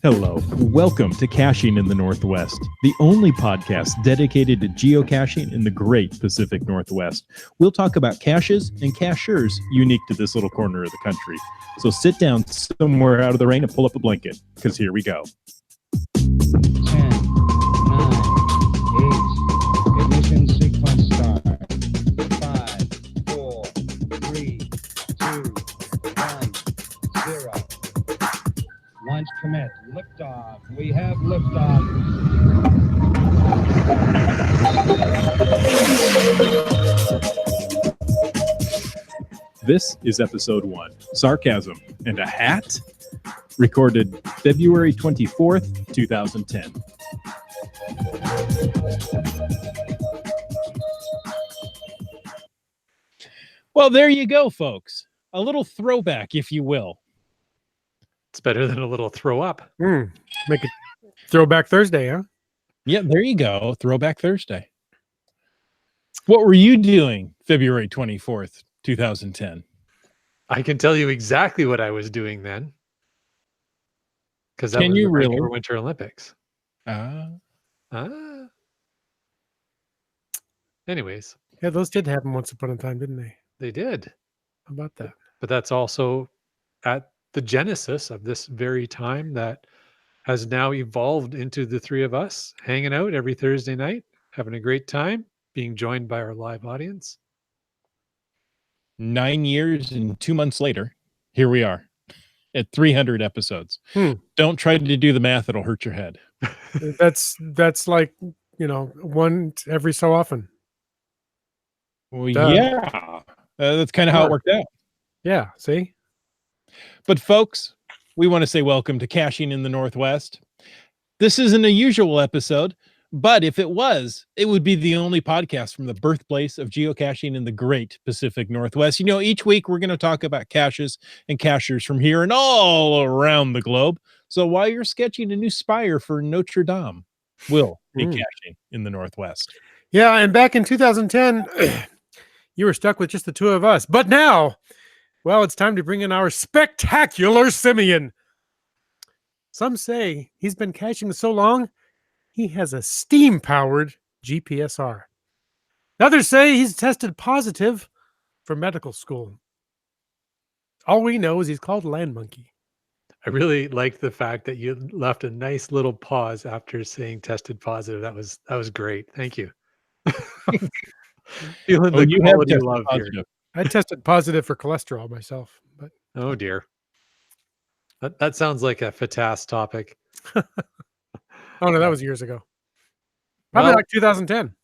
Hello, welcome to Caching in the Northwest, the only podcast dedicated to geocaching in the great Pacific Northwest. We'll talk about caches and cachers unique to this little corner of the country. So sit down somewhere out of the rain and pull up a blanket, because here we go. 10, 9, 8, ignition sequence start. 5, 4, 3, 2, 1, 0. Launch commit. Liftoff. We have liftoff. This is episode 1, Sarcasm and a Hat, recorded February 24th, 2010. Well, there you go, folks. A little throwback, if you will. It's better than a little throw up. Make it Throwback Thursday, huh? Yeah, there you go. Throwback Thursday. What were you doing February 24th, 2010? I can tell you exactly what I was doing then. Because that Can was you the really? Vancouver Winter Olympics. Ah. Anyways, Yeah, those did happen once upon a time, didn't they? they did. How about that? But that's also at the genesis of this very time that has now evolved into the three of us hanging out every Thursday night, having a great time, being joined by our live audience. 9 years and 2 months later, here we are at 300 episodes. Don't try to do the math. It'll hurt your head. That's like, one every so often. Well, Duh. yeah. That's kind of how it worked out. Yeah, see? But folks, we want to say welcome to Caching in the Northwest. This isn't a usual episode, but if it was, it would be the only podcast from the birthplace of geocaching in the great Pacific Northwest. Each week we're going to talk about caches and cachers from here and all around the globe. So while you're sketching a new spire for Notre Dame, we'll be caching in the Northwest. Yeah, and back in 2010, you were stuck with just the two of us. But now, well, it's time to bring in our spectacular Simeon. Some say he's been caching so long, he has a steam-powered GPSR. Others say he's tested positive for medical school. All we know is he's called Land Monkey. I really liked the fact that you left a nice little pause after saying tested positive. That was great. Thank you. Feeling the you have quality tested love here. positive. I tested positive for cholesterol myself, but Oh dear. That sounds like a FATAS topic. oh no, that was years ago. Probably Well, like 2010.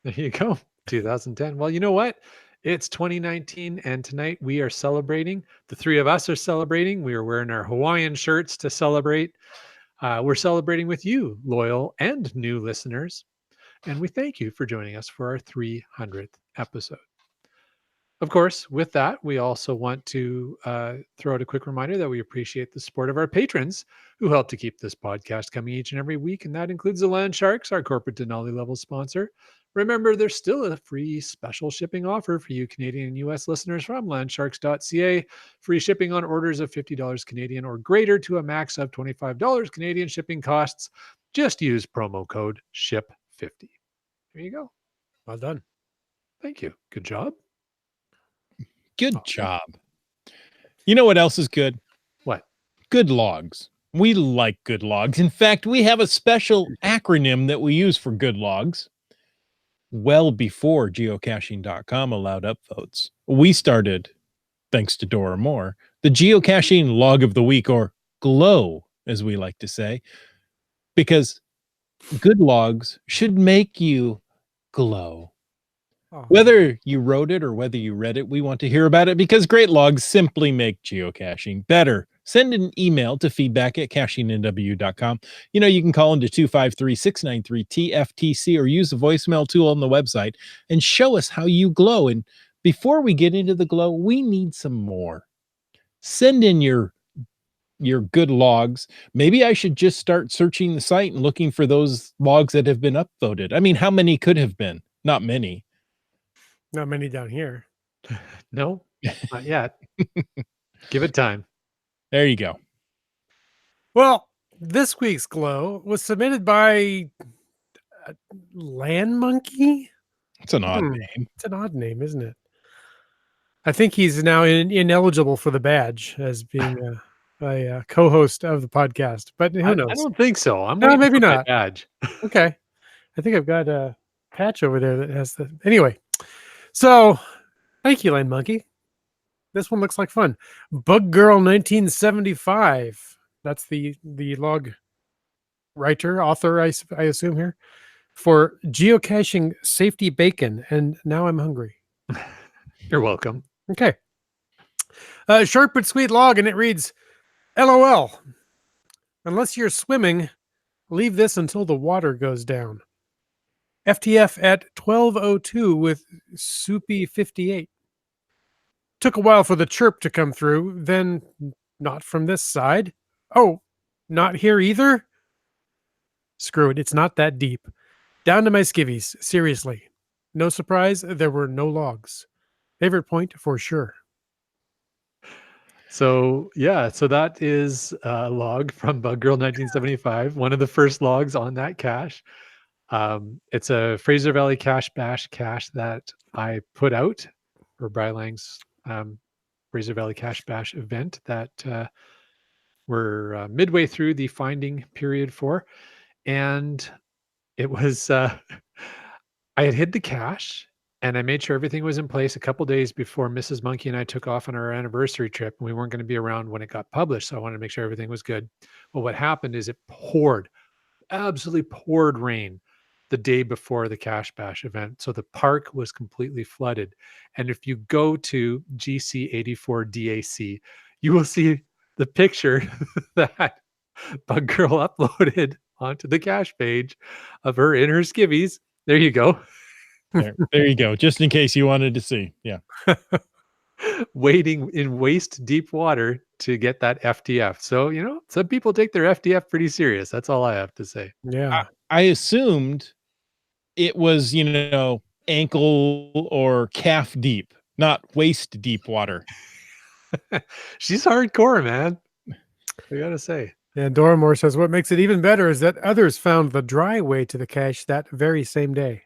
there you go. 2010. Well, you know what? It's 2019, and tonight we are celebrating. The three of us are celebrating. We are wearing our Hawaiian shirts to celebrate. We're celebrating with you, loyal and new listeners. And we thank you for joining us for our 300th episode. Of course, with that, we also want to throw out a quick reminder that we appreciate the support of our patrons who help to keep this podcast coming each and every week. And that includes the Land Sharks, our corporate Denali level sponsor. Remember, there's still a free special shipping offer for you Canadian and US listeners from landsharks.ca. Free shipping on orders of $50 Canadian or greater to a max of $25 Canadian shipping costs. Just use promo code SHIP50. There you go. Well done. Thank you. Good job. Good job. You know what else is good? What? Good logs. We like good logs. In fact, we have a special acronym that we use for good logs. Well before geocaching.com allowed upvotes, we started, thanks to Dora Moore, the geocaching log of the week, or GLOW, as we like to say, because good logs should make you glow. Whether you wrote it or whether you read it, we want to hear about it because great logs simply make geocaching better. Send an email to feedback@cachingnw.com. You can call into 253-693-TFTC or use the voicemail tool on the website and show us how you glow. And before we get into the glow, we need some more. Send in your good logs. Maybe I should just start searching the site and looking for those logs that have been upvoted. I mean, how many could have been? Not many. Not many down here. No, not yet. Give it time. There you go. Well, this week's glow was submitted by Land Monkey. It's an odd Hmm. name. It's an odd name, isn't it? I think he's now ineligible for the badge as being a co-host of the podcast, but who knows? I don't think so. I'm No, waiting maybe for my not. badge. Okay. I think I've got a patch over there that has the. Anyway, so thank you, Land Monkey. This one looks like fun. Bug Girl 1975. That's the log writer, author, I assume here, for geocaching safety bacon. And now I'm hungry. You're welcome. Okay. Short but sweet log, and it reads, LOL. Unless you're swimming, leave this until the water goes down. FTF at 12:02 with Soupy 58. Took a while for the chirp to come through, then not from this side. Oh, not here either? Screw it, it's not that deep. Down to my skivvies, seriously. No surprise, there were no logs. Favorite point for sure. So yeah, so that is a log from Bug Girl 1975, one of the first logs on that cache. It's a Fraser Valley Cache Bash cache that I put out for Brylang's Fraser Valley Cache Bash event that we're midway through the finding period for. And it was, I had hid the cache and I made sure everything was in place a couple days before Mrs. Monkey and I took off on our anniversary trip. And we weren't going to be around when it got published. So I wanted to make sure everything was good. Well, what happened is it poured, absolutely poured rain the day before the Cache Bash event. So the park was completely flooded. And if you go to GC84DAC, you will see the picture that Bug Girl uploaded onto the cache page of her in her skivvies. There you go. There you go. Just in case you wanted to see. Yeah. Wading in waist deep water to get that FTF. So, you know, some people take their FTF pretty serious. That's all I have to say. Yeah. I assumed it was, ankle or calf deep, not waist deep water. She's hardcore, man. I gotta say. And Doramore says, what makes it even better is that others found the dry way to the cache that very same day.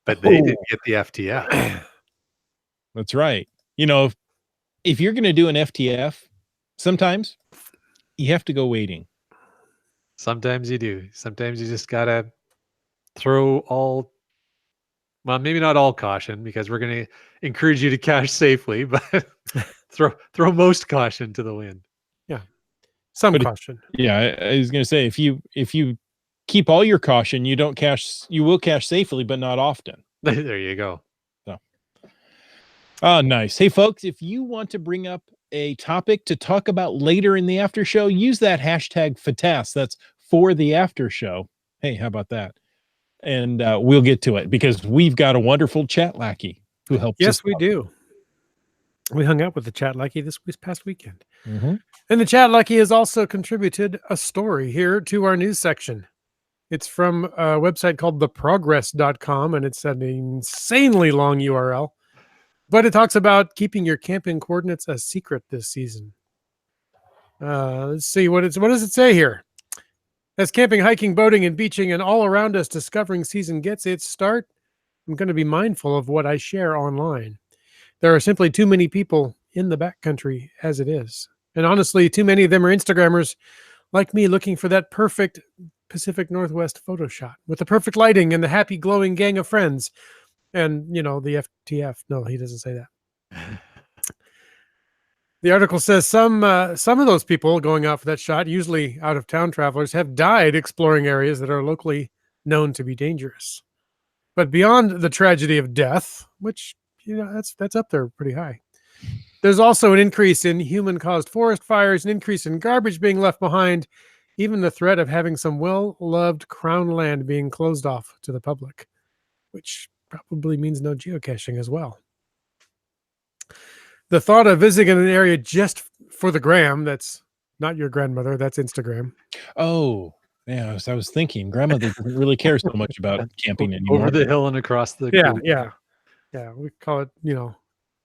But they didn't get the FTF. That's right. If you're going to do an FTF, sometimes you have to go wading. Sometimes you do. Sometimes you just gotta throw all, well, maybe not all caution, because we're going to encourage you to cache safely, but throw most caution to the wind. Some But caution. I was going to say, if you keep all your caution, you will cache safely, but not often. There you go. Oh, nice. Hey, folks, if you want to bring up a topic to talk about later in the after show, use that hashtag FATAS. That's for the after show. Hey, how about that? And we'll get to it because we've got a wonderful chat lackey who helps us. Yes, we do. We hung out with the chat lackey this past weekend. Mm-hmm. And the chat lackey has also contributed a story here to our news section. It's from a website called theprogress.com, and it's an insanely long URL. But it talks about keeping your camping coordinates a secret this season. Let's see, what does it say here? As camping, hiking, boating, and beaching and all around us discovering season gets its start, I'm going to be mindful of what I share online. There are simply too many people in the backcountry as it is. And honestly, too many of them are Instagrammers like me looking for that perfect Pacific Northwest photo shot with the perfect lighting and the happy glowing gang of friends. And, the FTF. No, he doesn't say that. The article says some of those people going out for that shot, usually out-of-town travelers, have died exploring areas that are locally known to be dangerous. But beyond the tragedy of death, which, that's up there pretty high, there's also an increase in human-caused forest fires, an increase in garbage being left behind, even the threat of having some well-loved crown land being closed off to the public, which probably means no geocaching as well. The thought of visiting an area just for the gram, that's not your grandmother, that's Instagram. Oh, yeah. I was thinking, grandmother doesn't really care so much about camping anymore. Over the hill and across the Yeah. We call it,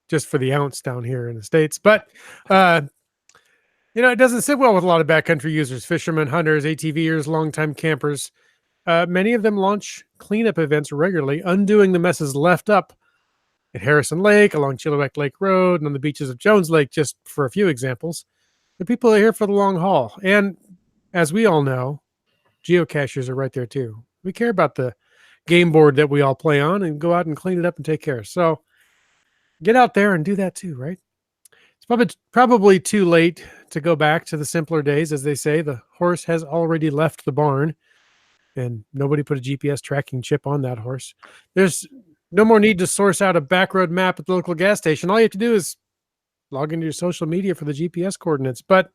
just for the ounce down here in the States. But It doesn't sit well with a lot of backcountry users, fishermen, hunters, ATVers, longtime campers. Many of them launch cleanup events regularly, undoing the messes left up at Harrison Lake, along Chilliwack Lake Road, and on the beaches of Jones Lake, just for a few examples. The people are here for the long haul. And as we all know, geocachers are right there too. We care about the game board that we all play on and go out and clean it up and take care. So get out there and do that too, right? It's probably too late to go back to the simpler days. As they say, the horse has already left the barn, and nobody put a GPS tracking chip on that horse. There's no more need to source out a back road map at the local gas station. All you have to do is log into your social media for the GPS coordinates. But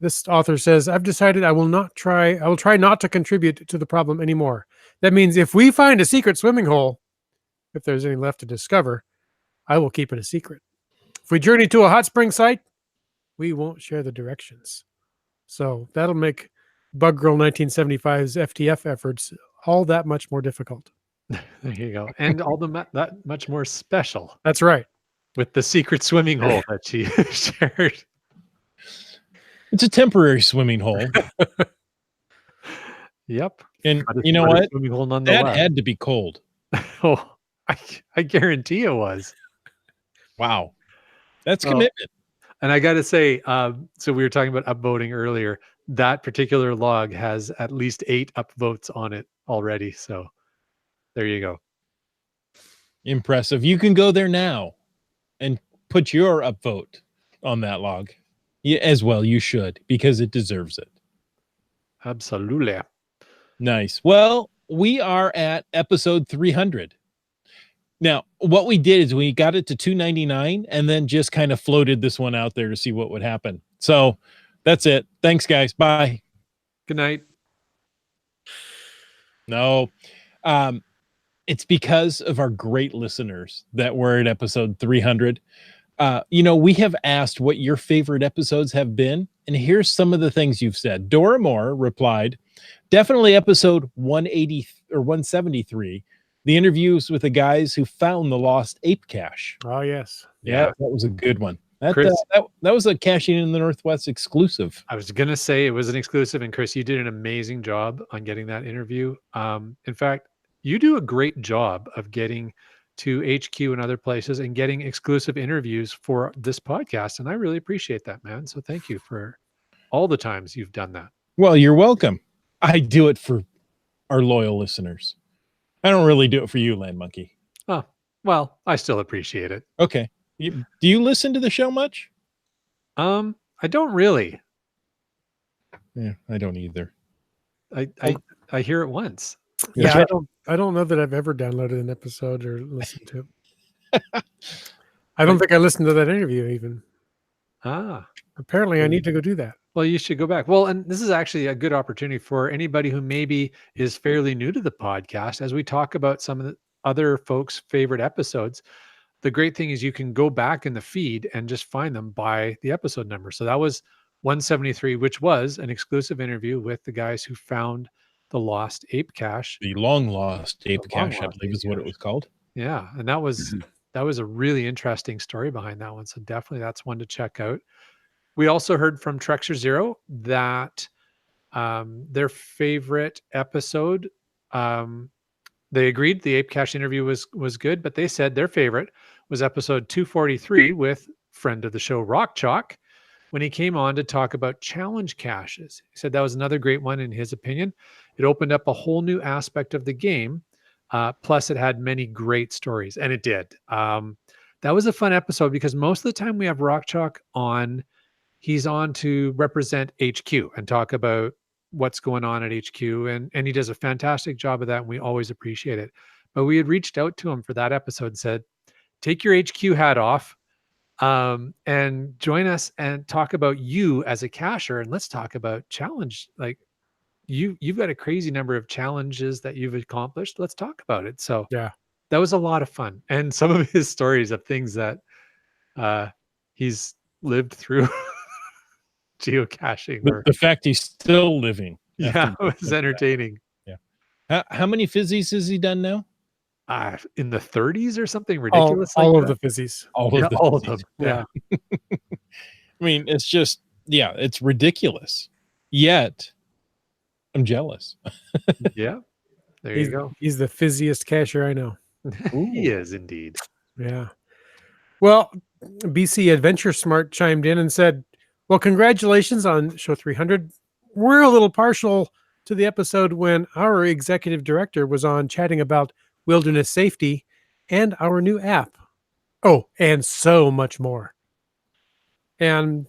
this author says, I've decided I will try not to contribute to the problem anymore. That means if we find a secret swimming hole, if there's any left to discover, I will keep it a secret. If we journey to a hot spring site, we won't share the directions. So that'll make Bug Girl 1975's FTF efforts all that much more difficult. There you go. And all that much more special. That's right. With the secret swimming hole that she shared. It's a temporary swimming hole. Yep. And But it's you know not a what? swimming hole That nonetheless. had to be cold. Oh, I guarantee it was. Wow. That's Oh. commitment. And I got to say, so we were talking about upvoting earlier. That particular log has at least 8 upvotes on it already. So there you go. Impressive. You can go there now and put your upvote on that log. Yeah, as well, you should, because it deserves it. Absolutely. Nice. Well, we are at episode 300. Now, what we did is we got it to 299 and then just kind of floated this one out there to see what would happen. So that's it. Thanks, guys. Bye. Good night. No, it's because of our great listeners that we're at episode 300. We have asked what your favorite episodes have been, and here's some of the things you've said. Dora Moore replied, definitely episode 180 or 173, the interviews with the guys who found the lost ape cache. Oh, yes. Yeah, that was a good one. That Chris- that was a Caching in the Northwest exclusive. I was going to say it was an exclusive, and Chris, you did an amazing job on getting that interview. In fact, you do a great job of getting to HQ and other places and getting exclusive interviews for this podcast. And I really appreciate that, man. So thank you for all the times you've done that. Well, you're welcome. I do it for our loyal listeners. I don't really do it for you, Land Monkey. Oh, well, I still appreciate it. Okay. Do you listen to the show much? I don't really. Yeah, I don't either. I hear it once. Yeah, I don't know that I've ever downloaded an episode or listened to it. I don't think I listened to that interview even. Ah, Apparently, I need to go do that. well, you should go back. Well, and this is actually a good opportunity for anybody who maybe is fairly new to the podcast as we talk about some of the other folks' favorite episodes. The great thing is you can go back in the feed and just find them by the episode number. So that was 173, which was an exclusive interview with the guys who found the lost ape cache. The long lost ape The long cache, I lost believe, ape is what it cache. was called. Yeah, and that was a really interesting story behind that one. So definitely that's one to check out. We also heard from Trexer Zero that their favorite episode, they agreed the ape cache interview was good, but they said their favorite was episode 243 with friend of the show Rock Chalk, when he came on to talk about challenge caches. He said that was another great one in his opinion. It opened up a whole new aspect of the game. Plus it had many great stories, and it did. That was a fun episode because most of the time we have Rock Chalk on, he's on to represent HQ and talk about what's going on at HQ. And he does a fantastic job of that. And we always appreciate it. But we had reached out to him for that episode and said, take your HQ hat off and join us and talk about you as a cacher. And let's talk about challenge. Like you've got a crazy number of challenges that you've accomplished. Let's talk about it. So Yeah. that was a lot of fun. And some of his stories of things that he's lived through geocaching. The fact he's still living. Yeah, it was entertaining. How many fizzies has he done now? In the 30s or something ridiculous. All like of that. the fizzies. All Yeah, of the all of fizzies. them. Yeah. I mean, it's just, yeah, it's ridiculous. Yet, I'm jealous. Yeah, there you go. He's the fizziest cashier I know. He is indeed. Yeah. Well, BC Adventure Smart chimed in and said, well, congratulations on show 300. We're a little partial to the episode when our executive director was on chatting about wilderness safety and our new app. Oh, and so much more. And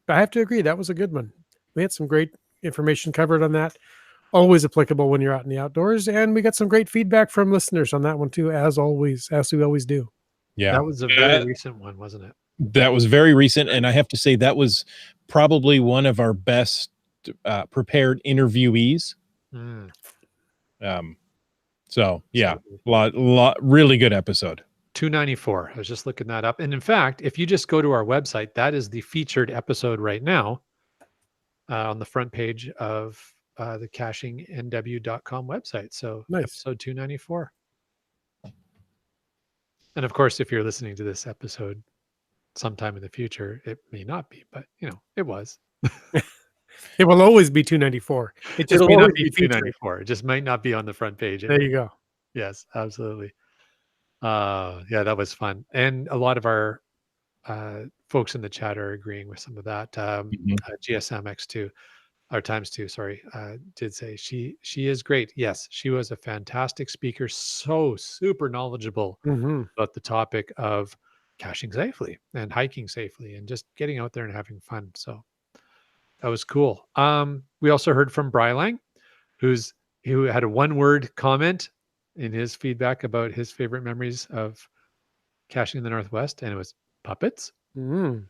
I have to agree, that was a good one. We had some great information covered on that. Always applicable when you're out in the outdoors. And we got some great feedback from listeners on that one too, as always, as we always do. Yeah. That was a very recent one, wasn't it? That was very recent. And I have to say, that was probably one of our best prepared interviewees. Mm. So, yeah, lot, really good episode. 294. I was just looking that up. And in fact, if you just go to our website, that is the featured episode right now on the front page of the cachingnw.com website. So Nice. episode 294. And of course, if you're listening to this episode sometime in the future, it may not be, but it was. It will always be 294. It just It'll may always not be be featured. 294. It just might not be on the front page. There you go. Yes, absolutely. Yeah, that was fun. And a lot of our folks in the chat are agreeing with some of that. GSMX2, or times 2, sorry, did say she is great. Yes, she was a fantastic speaker, so super knowledgeable about the topic of caching safely and hiking safely and just getting out there and having fun. So that was cool. We also heard from Brylang, who had a one-word comment in his feedback about his favorite memories of caching in the Northwest, and it was puppets. Mm.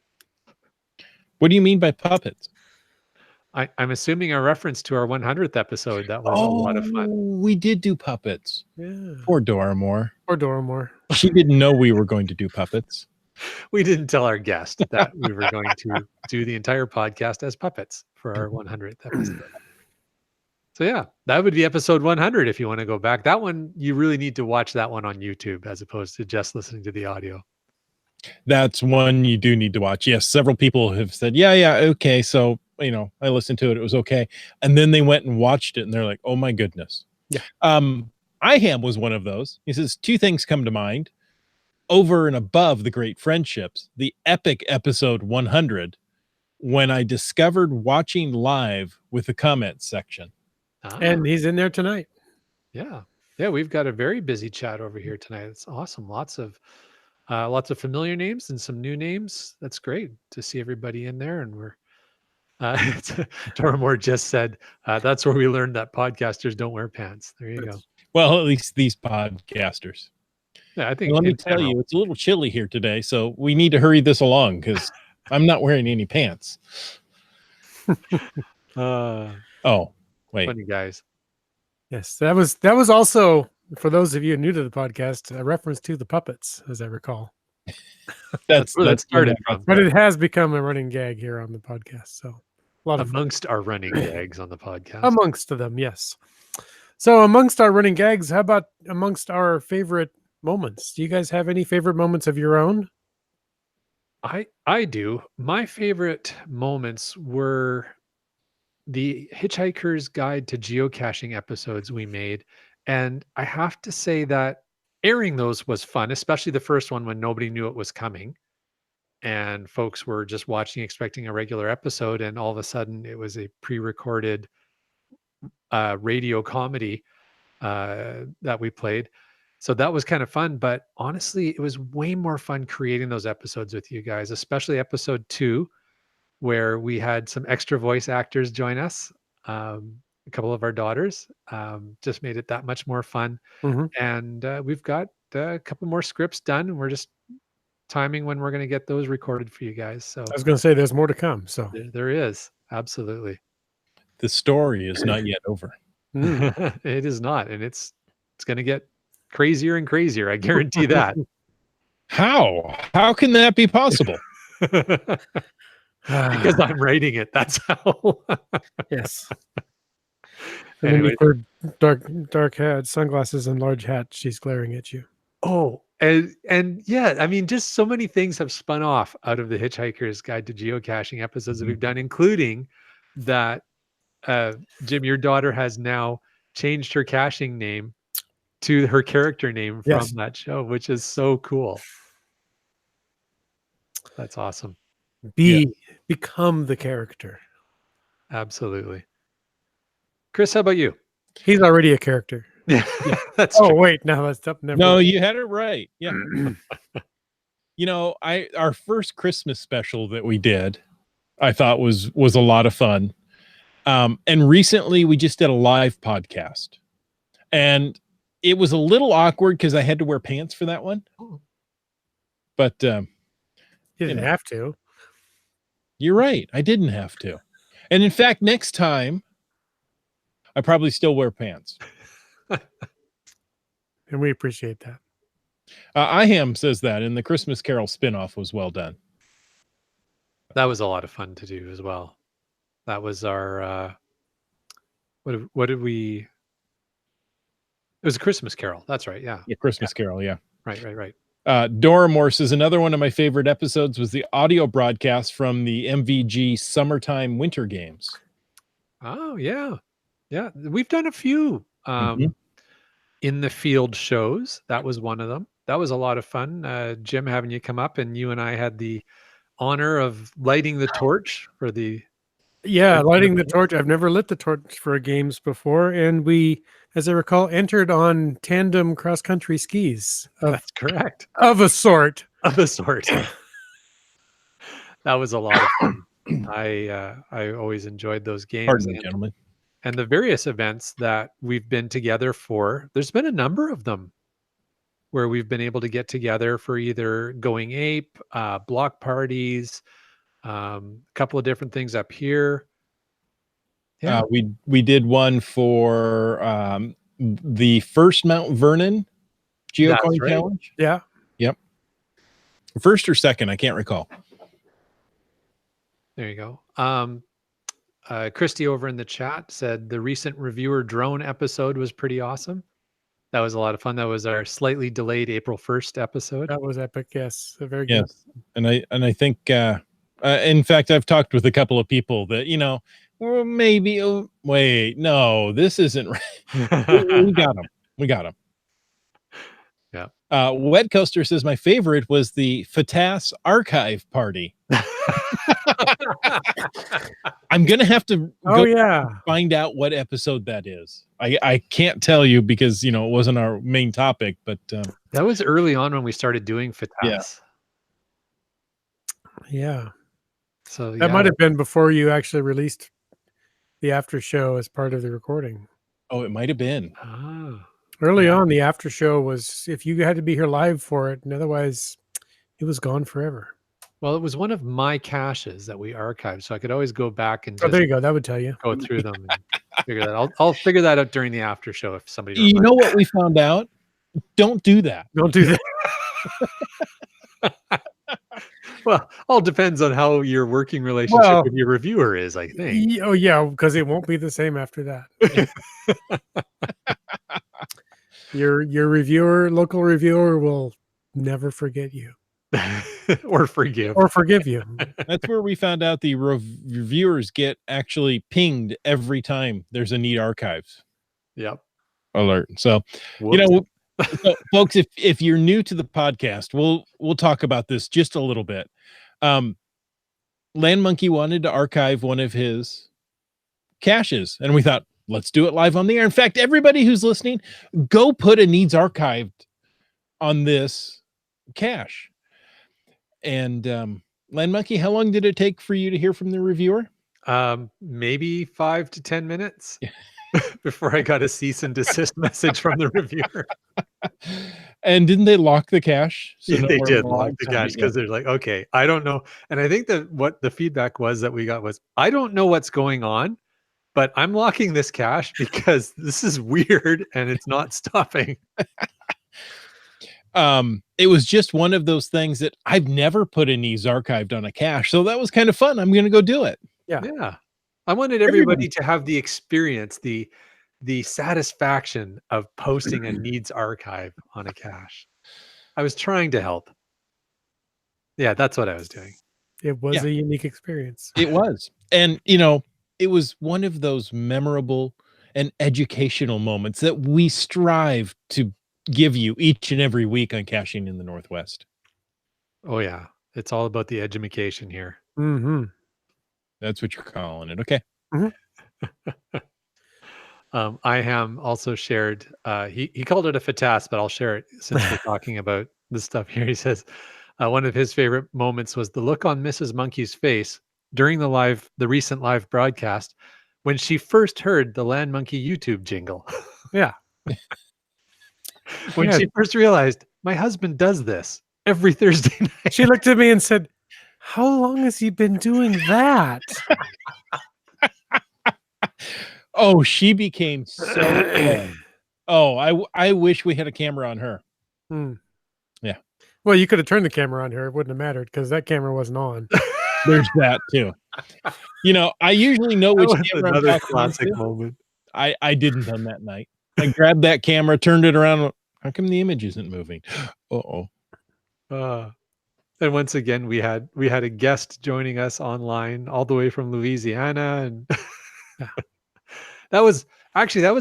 What do you mean by puppets? I'm assuming a reference to our 100th episode. That was a lot of fun. We did do puppets. Yeah. Poor Doramore. Or Doramore. She didn't know we were going to do puppets. We didn't tell our guest that we were going to do the entire podcast as puppets for our 100th episode. So yeah, that would be episode 100 if you want to go back. That one, you really need to watch that one on YouTube as opposed to just listening to the audio. That's one you do need to watch. Yes, several people have said, yeah, okay. So, I listened to it. It was okay. And then they went and watched it and they're like, oh my goodness. Yeah. IHAM was one of those. He says, 2 things come to mind. Over and above the great friendships, the epic episode 100, when I discovered watching live with the comments section. And he's in there tonight. Yeah. We've got a very busy chat over here tonight. It's awesome. Lots of familiar names and some new names. That's great to see everybody in there. And we're Doramore just said that's where we learned that podcasters don't wear pants. There you go. Well, at least these podcasters. Yeah, I think. Let me tell you, it's a little chilly here today, so we need to hurry this along because I'm not wearing any pants. Oh, wait. Funny guys. Yes, that was also, for those of you new to the podcast, a reference to the puppets, as I recall. That's where that started from. But it has become a running gag here on the podcast. So a lot of amongst our running gags on the podcast. Amongst them, yes. So amongst our running gags, how about amongst our favorite moments? Do you guys have any favorite moments of your own? I do. My favorite moments were the Hitchhiker's Guide to Geocaching episodes we made. And I have to say that airing those was fun, especially the first one when nobody knew it was coming. And folks were just watching, expecting a regular episode. And all of a sudden it was a pre-recorded radio comedy that we played. So that was kind of fun. But honestly, it was way more fun creating those episodes with you guys, especially episode 2, where we had some extra voice actors join us. A couple of our daughters just made it that much more fun. And we've got a couple more scripts done, and we're just timing when we're going to get those recorded for you guys. So I was going to say there's more to come. So there is, absolutely. The story is not yet over. It is not, and it's going to get crazier and crazier. I guarantee that. How can that be possible? Because I'm writing it. That's how. Yes. Anyway. For dark hat, sunglasses, and large hat, she's glaring at you. Oh, And yeah, I mean, just so many things have spun off out of the Hitchhiker's Guide to Geocaching episodes that we've done, including that Jim, your daughter has now changed her caching name to her character name from Yes. that show, which is so cool. That's awesome. Become the character. Absolutely. Chris, how about you? He's already a character. Yeah, that's Oh, true. wait, no, that's up. Never No, mind. you had it right. Yeah. You know, our first Christmas special that we did, I thought was a lot of fun. And recently we just did a live podcast. And it was a little awkward because I had to wear pants for that one. But You didn't know. have to. you're right. I didn't have to. And in fact, next time I probably still wear pants. And we appreciate that. Mm-hmm. IHAM says that, and the Christmas Carol spinoff was well done. That was a lot of fun to do as well. That was our what did we? It was a Christmas Carol. That's right. Yeah. Yeah, Christmas Carol, yeah. Right. Doramore says another one of my favorite episodes was the audio broadcast from the MVG Summertime Winter Games. Oh yeah. We've done a few Mhm. in the field shows. That was one of them. That was a lot of fun. Jim, having you come up, and you and I had the honor of lighting the torch for the. Yeah, lighting the torch. I've never lit the torch for games before. And we, as I recall, entered on tandem cross-country skis That's correct. of a sort. Of a sort. That was a lot of fun. I always enjoyed those games. Pardon me, gentlemen. And the various events that we've been together for. There's been a number of them where we've been able to get together for either going ape, block parties, a couple of different things up here. Yeah, We did one for the first Mount Vernon That's geocoin right. challenge. Yeah. First or second, I can't recall. There you go. Christy over in the chat said the recent reviewer drone episode was pretty awesome. That was a lot of fun. That was our slightly delayed April 1st episode. That was epic. Yes. Very good. Yes. And I think in fact I've talked with a couple of people that, well, maybe wait, no, this isn't right. we got them. Yeah. Wet Coaster says my favorite was the FATAS archive party. I'm gonna have to go find out what episode that is. I can't tell you because it wasn't our main topic, but that was early on when we started doing FATAS. Yeah. So that might have been before you actually released the after show as part of the recording. Oh, it might have been. Early on, the after show was if you had to be here live for it, and otherwise it was gone forever. Well, it was one of my caches that we archived, so I could always go back and there you go. That would tell you. Go through them and figure that out. I'll figure that out during the after show if somebody. You know what we found out? Don't do that. Don't do that. Well, all depends on how your working relationship with your reviewer is, I think. Oh yeah, because it won't be the same after that. Your local reviewer will never forget you. Or forgive you. That's where we found out the reviewers get actually pinged every time there's a neat archives alert. So so, folks, if you're new to the podcast, we'll talk about this just a little bit. Land Monkey wanted to archive one of his caches, and we thought, let's do it live on the air. In fact, everybody who's listening, go put a needs archived on this cache. And Land Monkey, how long did it take for you to hear from the reviewer? Maybe 5 to 10 minutes before I got a cease and desist message from the reviewer. And didn't they lock the cache? So yeah, they did lock the cache because they're like, okay, I don't know. And I think that what the feedback was that we got was, I don't know what's going on, but I'm locking this cache because this is weird and it's not stopping. It was just one of those things that I've never put a needs archived on a cache. So that was kind of fun. I'm going to go do it. Yeah. I wanted everybody to have the experience, the satisfaction of posting a needs archive on a cache. I was trying to help. Yeah, that's what I was doing. It was Yeah. a unique experience. It was. And, it was one of those memorable and educational moments that we strive to give you each and every week on Caching in the Northwest. Oh yeah, it's all about the education here. Mm-hmm. That's what you're calling it. Okay. Iham also shared, he called it a fatast, but I'll share it since we're talking about this stuff here. He says one of his favorite moments was the look on Mrs. Monkey's face during the recent live broadcast when she first heard the Land Monkey YouTube jingle. Yeah. When Yeah. she first realized my husband does this every Thursday night. She looked at me and said, "How long has he been doing that?" Oh, she became so sad. Oh, I wish we had a camera on her. Hmm. Yeah. Well, you could have turned the camera on her. It wouldn't have mattered because that camera wasn't on. There's that too. I usually know which That was camera I'm another talking classic into. moment. I didn't on that night. I grabbed that camera, turned it around. How come the image isn't moving? Uh-oh. And once again, we had a guest joining us online all the way from Louisiana, and that was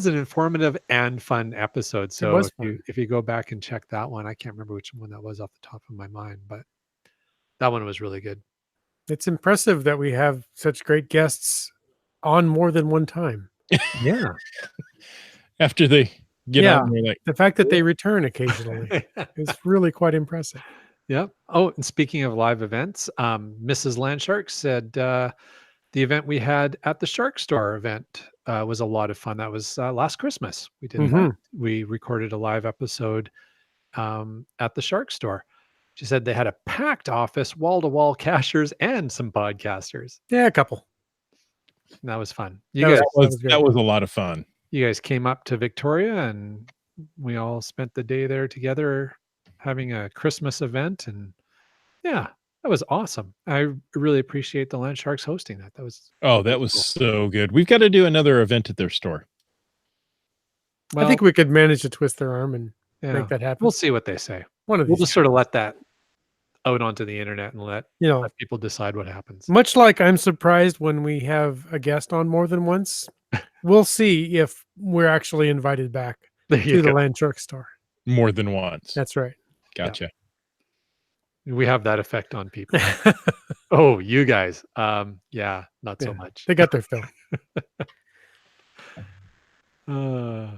an informative and fun episode. So was fun. if you go back and check that one, I can't remember which one that was off the top of my mind, but that one was really good. It's impressive that we have such great guests on more than one time. Yeah. After they get Yeah. on, they're like, The fact that they return occasionally is really quite impressive. Yep. Oh, and speaking of live events, Mrs. Landshark said the event we had at the Shark Store event was a lot of fun. That was last Christmas. We did that. We recorded a live episode at the Shark Store. She said they had a packed office, wall-to-wall cashers, and some podcasters. Yeah, a couple. And that was fun. that was great. a lot of fun. You guys came up to Victoria, and we all spent the day there together having a Christmas event. And yeah, that was awesome. I really appreciate the Land Sharks hosting that. That was That was so good. We've got to do another event at their store. well, I think we could manage to twist their arm and yeah, make that happen. we'll see what they say. One of We'll these. just sort of let that out onto the internet and let people decide what happens. Much like I'm surprised when we have a guest on more than once, we'll see if we're actually invited back There to you the go. Land Shark Store. More than once. That's right. Gotcha. We have that effect on people. Oh, you guys. Yeah, not so Yeah, much. They got their fill. Uh,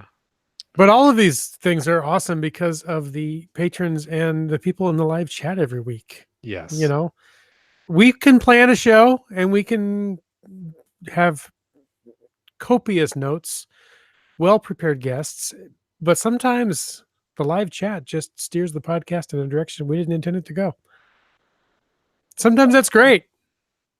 But all of these things are awesome because of the patrons and the people in the live chat every week. yes. We can plan a show and we can have copious notes, well-prepared guests, but sometimes the live chat just steers the podcast in a direction we didn't intend it to go. Sometimes that's great.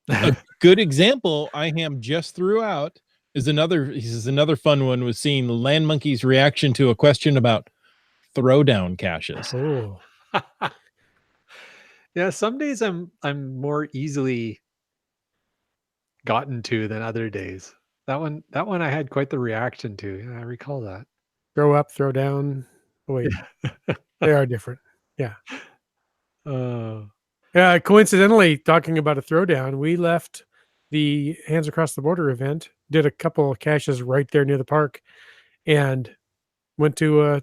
A good example Iham just threw out is another fun one was seeing the Land Monkey's reaction to a question about throwdown caches. Oh, Yeah, some days I'm more easily gotten to than other days. That one I had quite the reaction to. Yeah, I recall that. throw up, throw down. Oh, wait, they are different. Uh, Coincidentally, talking about a throwdown, we left the Hands Across the Border event, did a couple of caches right there near the park, and went to a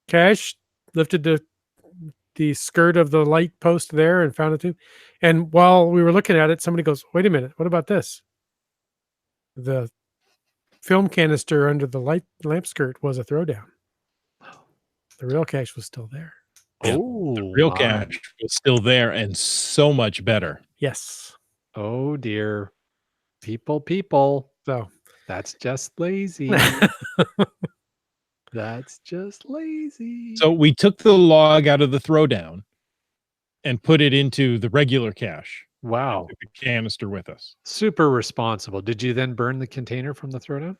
cache, lifted the skirt of the light post there and found it too. And while we were looking at it, somebody goes, "Wait a minute, what about this?" The film canister under the lamp skirt was a throwdown. The real cache was still there. Yeah, oh, Real my. cache was still there and so much better. Yes. Oh dear. People. So That's just lazy. That's just lazy. So we took the log out of the throwdown and put it into the regular cache. Wow. Took the canister with us. Super responsible. Did you then burn the container from the throwdown?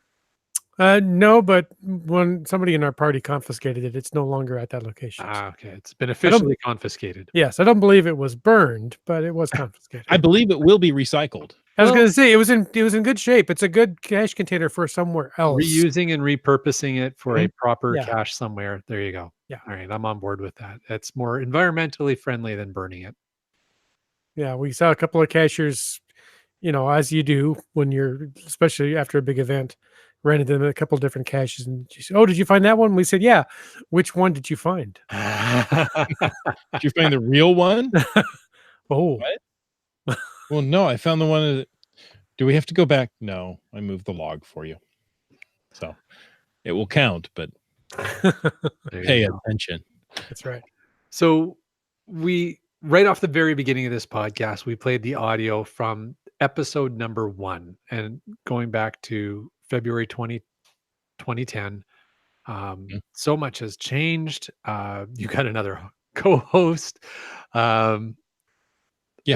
no, but when somebody in our party confiscated it, it's no longer at that location. Ah, okay. It's been officially confiscated. Yes, I don't believe it was burned, but it was confiscated. I believe it will be recycled. I was Well, going to say it was in good shape. It's a good cache container for somewhere else. reusing and repurposing it for a proper Yeah. cache somewhere. There you go. Yeah. All right, I'm on board with that. It's more environmentally friendly than burning it. Yeah, we saw a couple of cashiers, as you do when you're, especially after a big event, rented them at a couple of different caches. And she said, "Oh, did you find that one?" We said, "Yeah." "Which one did you find?" Did you find the real one? "Oh, What? Well, no, I found the one. Do we have to go back? No, I moved the log for you. So it will count, but There pay you go. attention. that's right." So we right off the very beginning of this podcast, we played the audio from episode number 1 and going back to February 2010. So much has changed. You got another co-host. Yeah,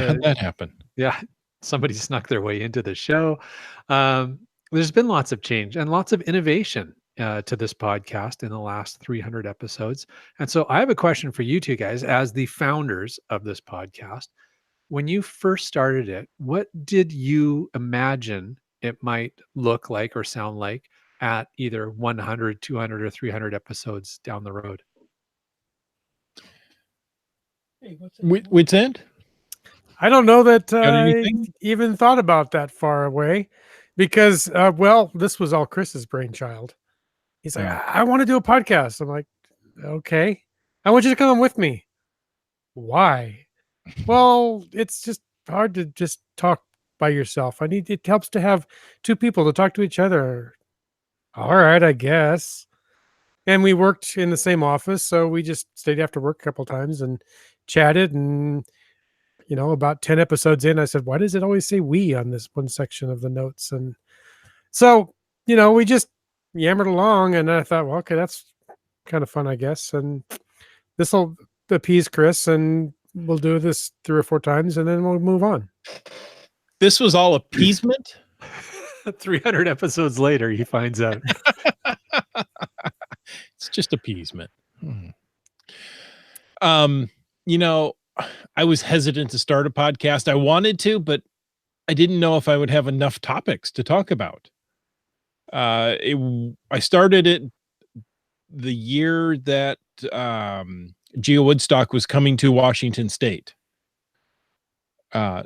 Uh, how'd that happen? yeah, somebody snuck their way into the show. There's been lots of change and lots of innovation to this podcast in the last 300 episodes. And so I have a question for you two guys as the founders of this podcast. When you first started it, what did you imagine it might look like or sound like at either 100, 200, or 300 episodes down the road? Wits End? I don't know that Got I anything? even thought about that far away, because this was all Chris's brainchild. He's like, Oh. I want to do a podcast." I'm like, "Okay, I want you to come with me." "Why?" "Well, it's just hard to just talk by yourself. It helps to have two people to talk to each other." "All right, I guess." And we worked in the same office, so we just stayed after work a couple times and chatted. And about 10 episodes in, I said, "Why does it always say we on this one section of the notes?" And so, we just yammered along, and I thought, well, okay, that's kind of fun, I guess. And this will appease Chris, and we'll do this 3 or 4 times, and then we'll move on. This was all appeasement? 300 episodes later, he finds out. It's just appeasement. I was hesitant to start a podcast. I wanted to, but I didn't know if I would have enough topics to talk about. I started it the year that Geo Woodstock was coming to Washington State.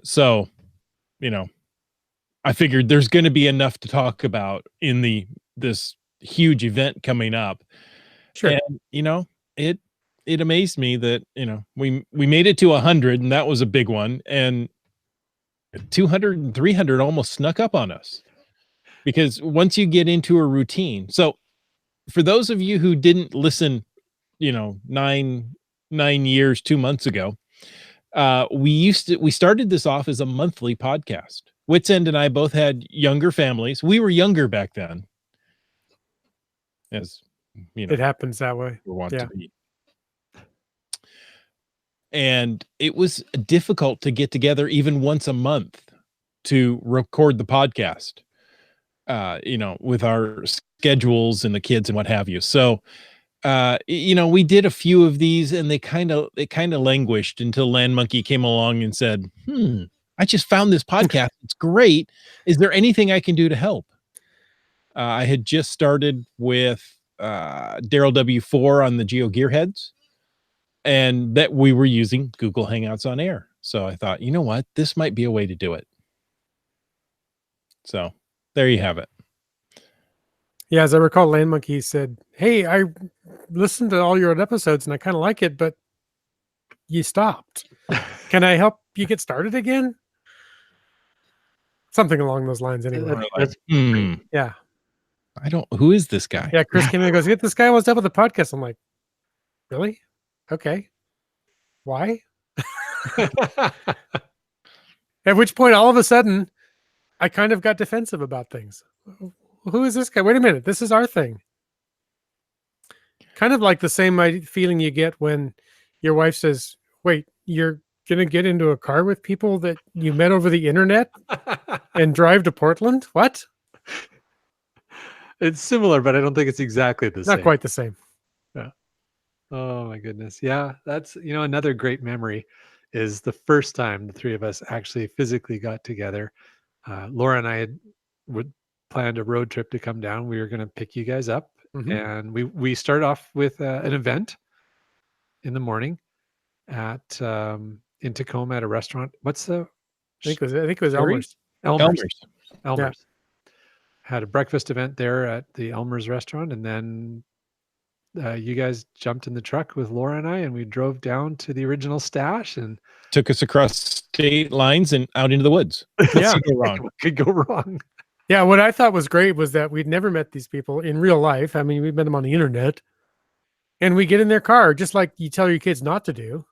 So, I figured there's going to be enough to talk about in this huge event coming up. Sure. And it amazed me that we made it to 100, and that was a big one, and 200 and 300 almost snuck up on us, because once you get into a routine. So for those of you who didn't listen 9 years 2 months ago, we started this off as a monthly podcast. Wits End and I both had younger families. We were younger back then, as It happens that way. we want Yeah. to be. And it was difficult to get together even once a month to record the podcast, with our schedules and the kids and what have you. So, we did a few of these, and they kind of languished until Land Monkey came along and said, I just found this podcast. It's great. Is there anything I can do to help? I had just started with Daryl W4 on the Geo Gearheads, and that we were using Google Hangouts on Air. So I thought, you know what? This might be a way to do it. So there you have it. Yeah, as I recall, Land Monkey said, "Hey, I listened to all your old episodes, and I kind of like it, but you stopped. Can I help you get started again?" Something along those lines, anyway. That's Yeah. Who is this guy? Yeah, Chris came in and goes, "Get this guy what's up with the podcast." I'm like, "Really? Okay. Why?" At which point, all of a sudden, I kind of got defensive about things. Who is this guy? Wait a minute. This is our thing. Kind of like the same feeling you get when your wife says, "Wait, you're going to get into a car with people that you met over the internet and drive to Portland?" What? It's similar, but I don't think it's exactly the same. Not quite the same. Oh my goodness. Yeah, that's another great memory is the first time the three of us actually physically got together Laura and I would planned a road trip to come down. We were going to pick you guys up, Mhm. and we start off with an event in the morning at in Tacoma at a restaurant. What's the I think it was Sherry? Elmer's. Elmer's. Elmer's. Had a breakfast event there at the Elmer's restaurant, and then you guys jumped in the truck with Laura and I, and we drove down to the original stash. And Took us across state lines and out into the woods. Yeah. Could go wrong. what could go wrong? Yeah, what I thought was great was that we'd never met these people in real life. I mean, we've met them on the internet, and we get in their car just like you tell your kids not to do.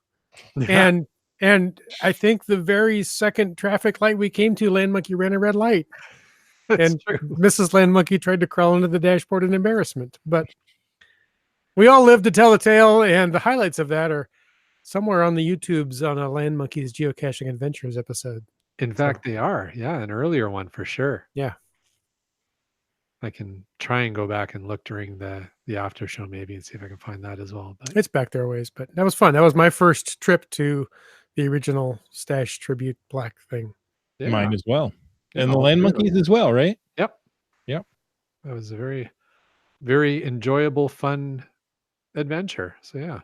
And I think the very second traffic light we came to, Land Monkey ran a red light, That's and true. Mrs. Land Monkey tried to crawl into the dashboard in embarrassment. But we all lived to tell the tale, and the highlights of that are somewhere on the YouTubes on a Land Monkey's Geocaching Adventures episode. In fact, they are. Yeah, an earlier one for sure. Yeah. I can try and go back and look during the after show maybe and see if I can find that as well. But It's back there a ways, but that was fun. That was my first trip to the original Stash Tribute Black thing. yeah, Mine as well. yeah, And the all land three of them. monkeys as well, right? That was a very, very enjoyable, fun adventure. So yeah.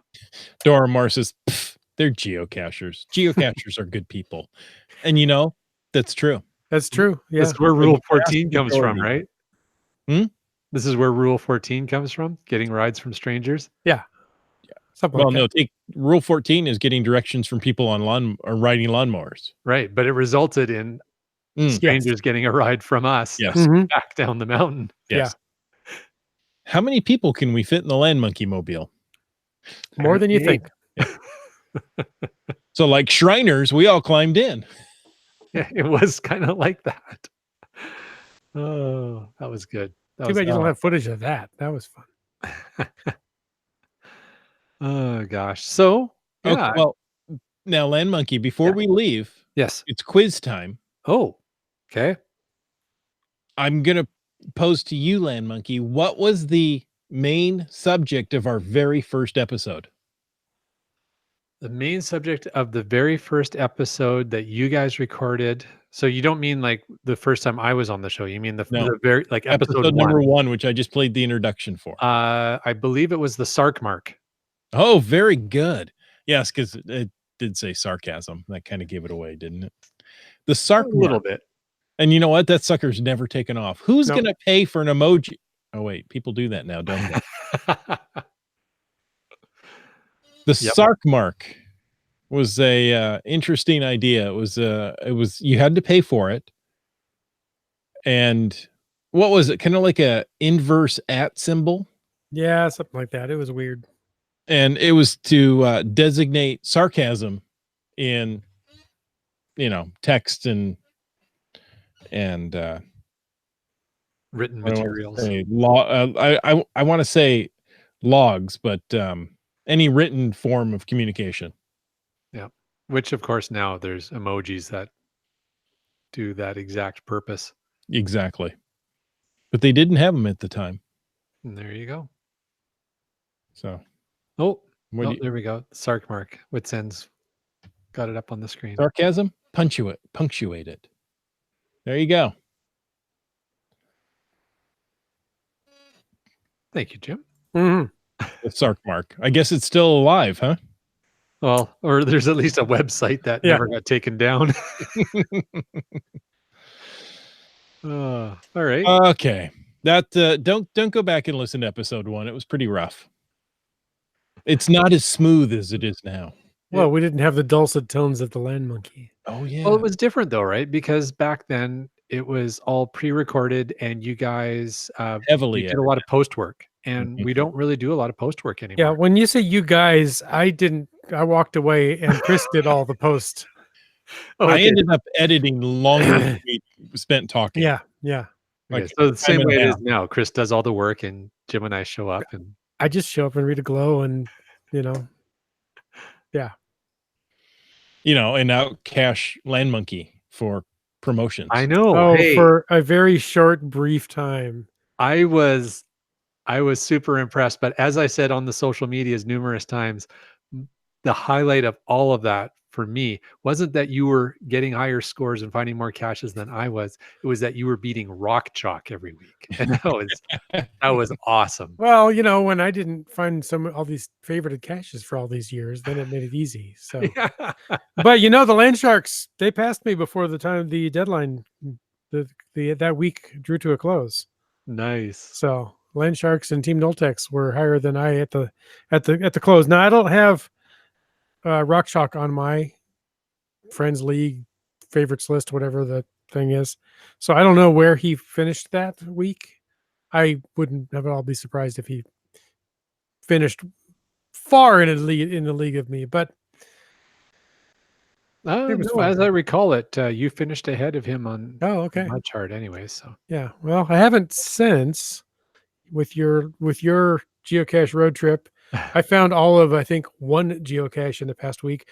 Dora Mar says, "Pff, they're geocachers. Geocachers are good people." And you know, that's true. That's true. Yeah. That's where The Rule vast 14 comes from, majority. right? Hmm? This is where Rule 14 comes from, getting rides from strangers. Something Well, like no, that. take rule 14 is getting directions from people on lawn or riding lawnmowers. Right. But it resulted in Mm, strangers getting a ride from us yes. Mhm. back down the mountain. Yes. How many people can we fit in the land monkey mobile? More than you Apparently think. So, like Shriners, we all climbed in. Yeah, it was kind of like that. Oh, that was good. That Too was bad you don't have footage of that. That was fun. Oh gosh. So Okay, yeah. well, now, Land Monkey, before Yeah. we leave, Yes. it's quiz time. Oh. Okay. I'm going to pose to you, Land Monkey, what was the main subject of our very first episode? The main subject of the very first episode that you guys recorded. So you don't mean like the first time I was on the show. You mean the, No. the very like episode Episode one. number 1, which I just played the introduction for. I believe it was the Sark mark. Oh, very good. Yes, because it did say sarcasm. That kind of gave it away, didn't it? The Sark A little mark. bit. And you know what? That sucker's never taken off. Who's No. going to pay for an emoji? Oh, wait. People do that now, don't they? The Yep. Sark mark was a interesting idea. It was you had to pay for it. And what was it? Kind of like a inverse @ symbol. Yeah, something like that. It was weird. And it was to designate sarcasm in, text and Written I don't wanna materials. say I want to say logs, but any written form of communication. Which of course now there's emojis that do that exact purpose. Exactly. But they didn't have them at the time. And there you go. So Oh, what oh, do you- there we go. Sark mark. Witsend's got it up on the screen. sarcasm? Punctuate it. There you go. Thank you, Jim. Mhm. The Sark mark. I guess it's still alive, huh? Well, or there's at least a website that Yeah. never got taken down. All right. Okay. That don't go back and listen to episode 1. It was pretty rough. It's not as smooth as it is now. Well, we didn't have the dulcet tones of the Land Monkey. Oh yeah. Well, it was different though, right? Because back then it was all pre-recorded, and you guys Heavily you did a lot of post work, and Mhm. we don't really do a lot of post work anymore. Yeah, when you say you guys, I walked away and Chris did all the post. Oh, I okay. ended up editing longer than we spent talking. Yeah. Okay, like so the same and a way it is half. now. Chris does all the work, and Jim and I show up, and I just show up and read a glow and, And out cash Land Monkey for promotions. I know. oh, Hey, for a very short, brief time. I was super impressed. But as I said on the social medias numerous times, the highlight of all of that for me wasn't that you were getting higher scores and finding more caches than I was. It was that you were beating rock chalk every week. And that was awesome. Well, when I didn't find all these favorited caches for all these years, then it made it easy. So, Yeah. but the Land Sharks, they passed me before the deadline, that week drew to a close. Nice. So Land Sharks and Team Noltex were higher than I at the close. Now I don't have Rock Chalk on my Friends League favorites list, whatever the thing is. So I don't know where he finished that week. I wouldn't at all be surprised if he finished far in the league of me, but it was No, fun. as I recall it, you finished ahead of him on Okay. my chart anyway. So Yeah. Well, I haven't since with your geocache road trip. I found all of, I think, one geocache in the past week,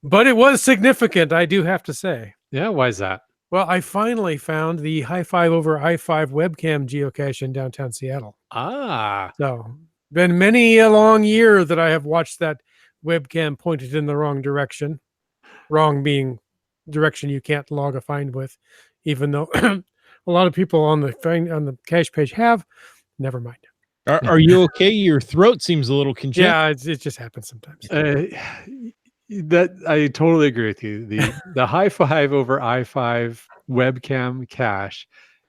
but it was significant, I do have to say. yeah, why is that? Well, I finally found the High 5 over I-5 webcam geocache in downtown Seattle. Ah, So, been many a long year that I have watched that webcam pointed in the wrong direction. Wrong being direction you can't log a find with, even though a lot of people on the cache page have. Never mind. Are you okay? Your throat seems a little congested. Yeah, it just happens sometimes. that I totally agree with you. The High 5 over I-5 webcam cache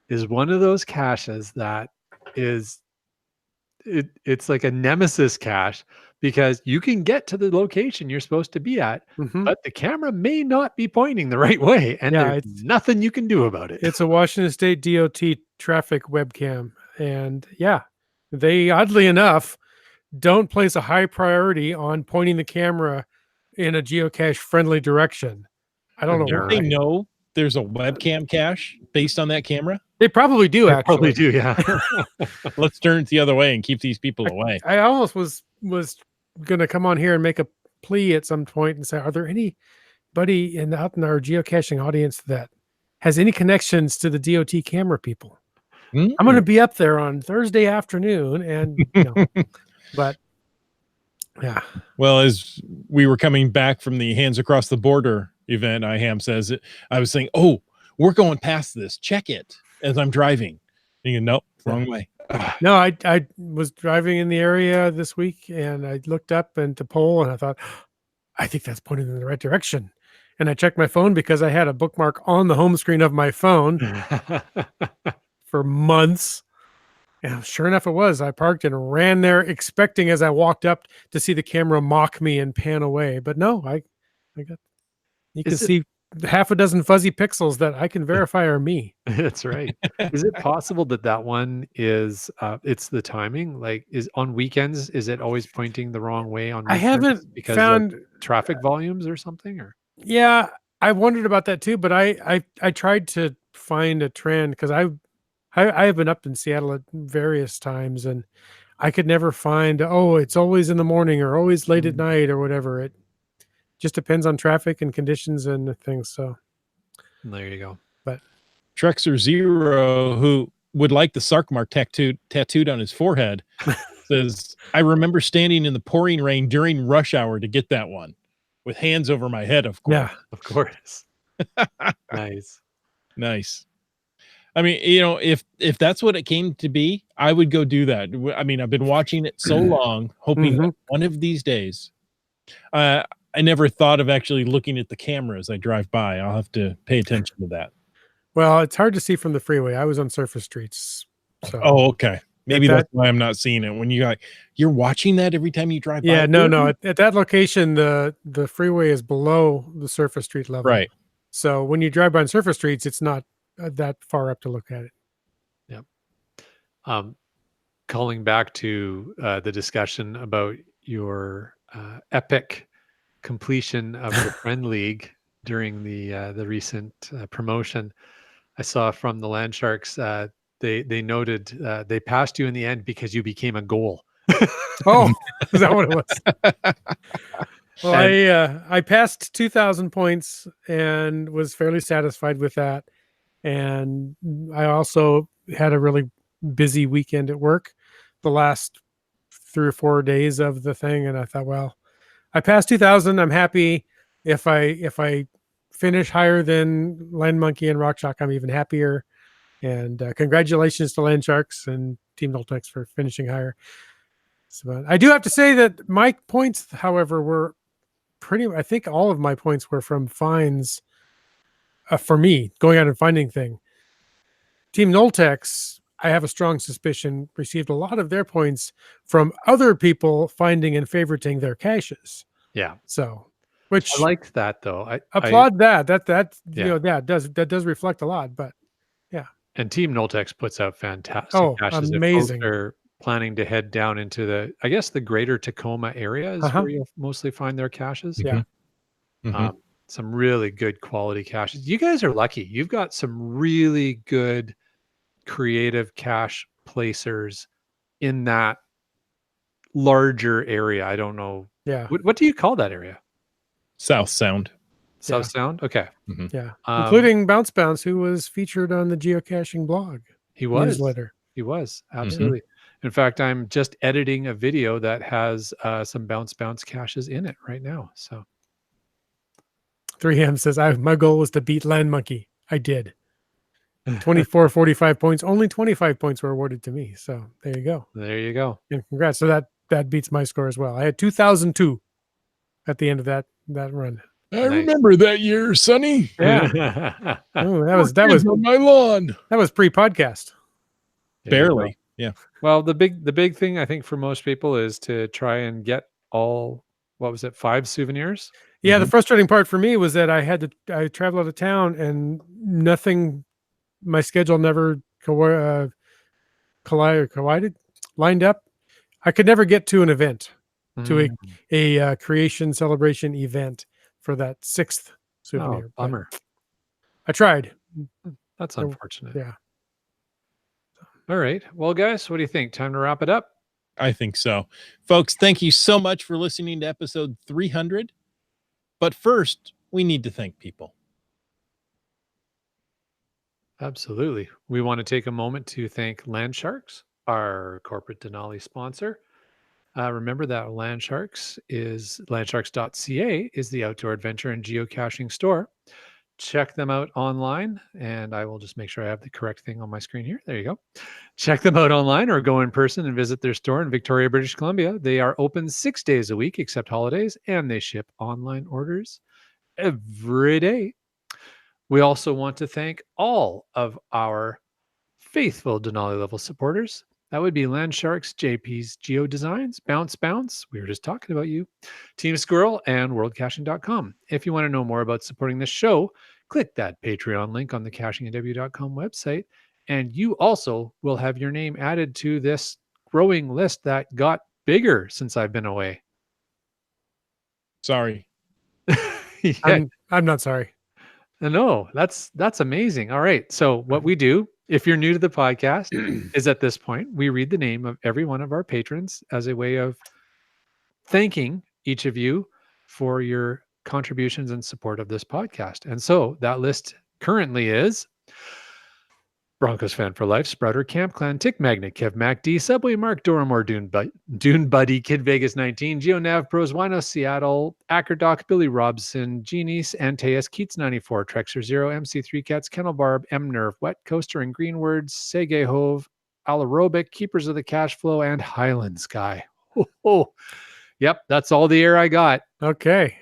is one of those caches that is it's like a nemesis cache because you can get to the location you're supposed to be at, Mhm. but the camera may not be pointing the right way, and Yeah, there's nothing you can do about it. It's a Washington State DOT traffic webcam, and yeah, they oddly enough don't place a high priority on pointing the camera in a geocache friendly direction. I don't know You're why. They know there's a webcam cache based on that camera. They probably do, They actually. probably do, yeah. Let's turn it the other way and keep these people away. I almost was going to come on here and make a plea at some point and say, are there anybody out in our geocaching audience that has any connections to the DOT camera people? I'm going to be up there on Thursday afternoon, and but yeah. Well, as we were coming back from the Hands Across the Border event, IHAM says it. I was saying, "Oh, we're going past this. Check it." As I'm driving, thinking, "Nope, wrong way." No, I was driving in the area this week, and I looked up into poll, and I thought, I think that's pointing in the right direction. And I checked my phone because I had a bookmark on the home screen of my phone for months. And sure enough, it was. I parked and ran there, expecting as I walked up to see the camera mock me and pan away. But no, I got. You can see half a dozen fuzzy pixels that I can verify are me. That's right. Is it possible that one is it's the timing? Like, is on weekends, is it always pointing the wrong way on I weekends haven't because found of traffic volumes or something? Or Yeah, I wondered about that too, but I tried to find a trend because I have been up in Seattle at various times, and I could never find, oh, it's always in the morning or always late at night or whatever. It just depends on traffic and conditions and things. So there you go. But Trexer Zero, who would like the Sark mark tattooed on his forehead, says, "I remember standing in the pouring rain during rush hour to get that one, with hands over my head, of course." yeah, Of course. Nice. Nice. I mean, if that's what it came to be, I would go do that. I mean, I've been watching it so long, hoping that one of these days. I never thought of actually looking at the camera as I drive by. I'll have to pay attention to that. well, it's hard to see from the freeway. I was on surface streets. So Oh, okay. Maybe that- that's why I'm not seeing it. When you're watching that every time you drive by. yeah, no. At that location, the freeway is below the surface street level. Right. So when you drive by on surface streets, it's not that far up to look at it. Calling back to the discussion about your epic completion of the Friend League during the recent promotion, I saw from the Land Sharks they noted they passed you in the end because you became a goal. Oh, is that what it was? Well, I passed 2,000 points and was fairly satisfied with that. And I also had a really busy weekend at work the last 3 or 4 days of the thing. And I thought, well, I passed 2,000. I'm happy. If I finish higher than Land Monkey and Rock Shock, I'm even happier. And congratulations to Land Sharks and Team Noltex for finishing higher. So, I do have to say that my points, however, were I think all of my points were from finds for me, going out and finding thing. Team Noltex, I have a strong suspicion, received a lot of their points from other people finding and favoriting their caches. Yeah. So, which I liked that though. I applaud that. That Yeah. you know that does reflect a lot. But and Team Noltex puts out fantastic Oh, caches. amazing. If folks are planning to head down into the greater Tacoma area is where you'll mostly find their caches. Yeah. Mhm. Some really good quality caches. You guys are lucky. You've got some really good creative cache placers in that larger area. I don't know. Yeah. What do you call that area? South Sound. South Sound? Okay. Yeah. Um, Including Bounce, who was featured on the geocaching blog He was. newsletter. He was. Absolutely. In fact, I'm just editing a video that has some bounce caches in it right now. So 3M says, my goal was to beat Land Monkey. I did. 24-45 points. Only 25 points were awarded to me. So there you go. there you go. And congrats. So that beats my score as well. I had 2002 at the end of that run. I Nice. remember that year, Sonny. Yeah. Oh, that Kids on my lawn. pre-podcast. There you go. Barely. Yeah. Well, the big thing I think for most people is to try and get all, what was it, 5 souvenirs? Yeah, the frustrating part for me was that I traveled out of town and my schedule never lined up. I could never get to an event, to a creation celebration event for that 6th souvenir. Oh, bummer. I tried. That's unfortunate. Yeah. All right. Well, guys, what do you think? Time to wrap it up? I think so. Folks, thank you so much for listening to episode 300. But first, we need to thank people. Absolutely. We want to take a moment to thank Land Sharks, our corporate Denali sponsor. Remember that landsharks.ca is the outdoor adventure and geocaching store. Check them out online, and I will just make sure I have the correct thing on my screen here. There you go. Check them out online or go in person and visit their store in Victoria, British Columbia. They are open 6 days a week except holidays, and they ship online orders every day. We also want to thank all of our faithful Denali level supporters. That would be Land Sharks, JP's Geo Designs, Bounce, we were just talking about you, Team Squirrel, and worldcaching.com. If you want to know more about supporting this show, click that Patreon link on the cachingandw.com website, and you also will have your name added to this growing list that got bigger since I've been away. Sorry. Yeah. I'm not sorry. No, that's amazing. All right. So what we do, if you're new to the podcast, is at this point, we read the name of every one of our patrons as a way of thanking each of you for your contributions and support of this podcast. And so that list currently is Broncos Fan for Life, Sprouter, Camp Clan, Tick Magnet, Kev Mac D, Subway Mark, Doramore, Dune Buddy, Kid Vegas 19, GeoNav Pros, Wino Seattle, Ackerdoc, Billy Robson, Genies, Antaeus, Keats 94, Trexer 0, MC3 Cats, Kennel Barb, M Nerve, Wet Coaster and Greenwords, Sege Hove, Alarobic, Keepers of the Cash Flow, and Highland Sky. Yep, that's all the air I got. Okay.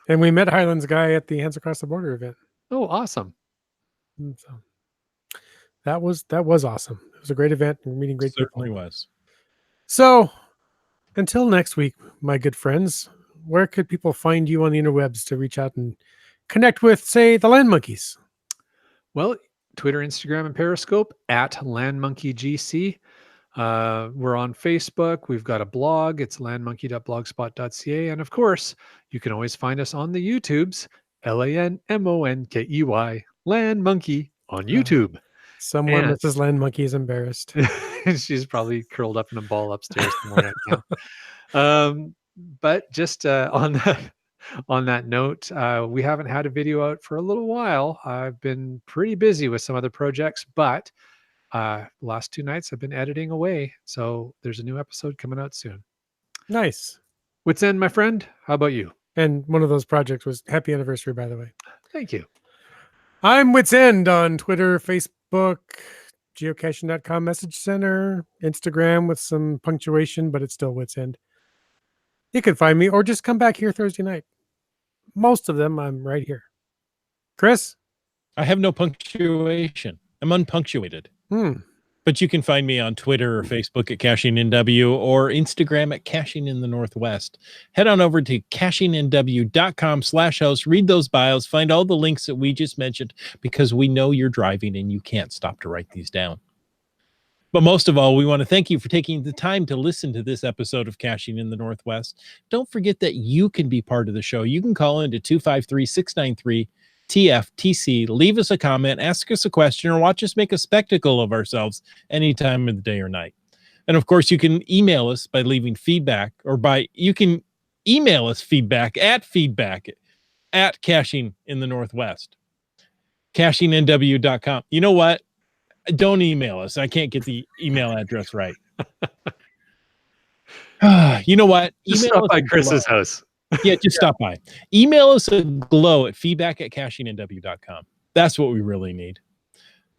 And we met Highlands guy at the Hands Across the Border event. Oh, awesome. So that was awesome. It was a great event. We're meeting great Certainly people. was. So until next week, my good friends, where could people find you on the interwebs to reach out and connect with, say, the Land Monkeys? Well, Twitter, Instagram, and Periscope at LandMonkeyGC. We're on Facebook. We've got a blog. It's landmonkey.blogspot.ca. And of course, you can always find us on the YouTubes, LANMONKEY, Land Monkey on YouTube. Someone that says Land Monkey is embarrassed. She's probably curled up in a ball upstairs somewhere right now. But just on that note, we haven't had a video out for a little while. I've been pretty busy with some other projects, but last 2 nights I've been editing away. So there's a new episode coming out soon. Nice. Wits End, my friend. How about you? And one of those projects was happy anniversary, by the way. Thank you. I'm Wits End on Twitter, Facebook, geocaching.com message center, Instagram with some punctuation, but it's still Wits End. You can find me or just come back here Thursday night. Most of them, I'm right here. Chris? I have no punctuation. I'm unpunctuated. But you can find me on Twitter or Facebook at CachingNW or Instagram at Caching in the Northwest. Head on over to cashingnw.com/host. Read those bios. Find all the links that we just mentioned because we know you're driving and you can't stop to write these down. But most of all, we want to thank you for taking the time to listen to this episode of Caching in the Northwest. Don't forget that you can be part of the show. You can call into 253-693-TFTC, leave us a comment, ask us a question, or watch us make a spectacle of ourselves any time of the day or night. And of course, you can email us by leaving feedback, you can email us feedback at Caching in the Northwest. CachingNW.com. You know what? Don't email us. I can't get the email address right. You know what? Just stop by Chris's house. Yeah, just stop by. Email us a glow at feedback@cashingnw.com. That's what we really need.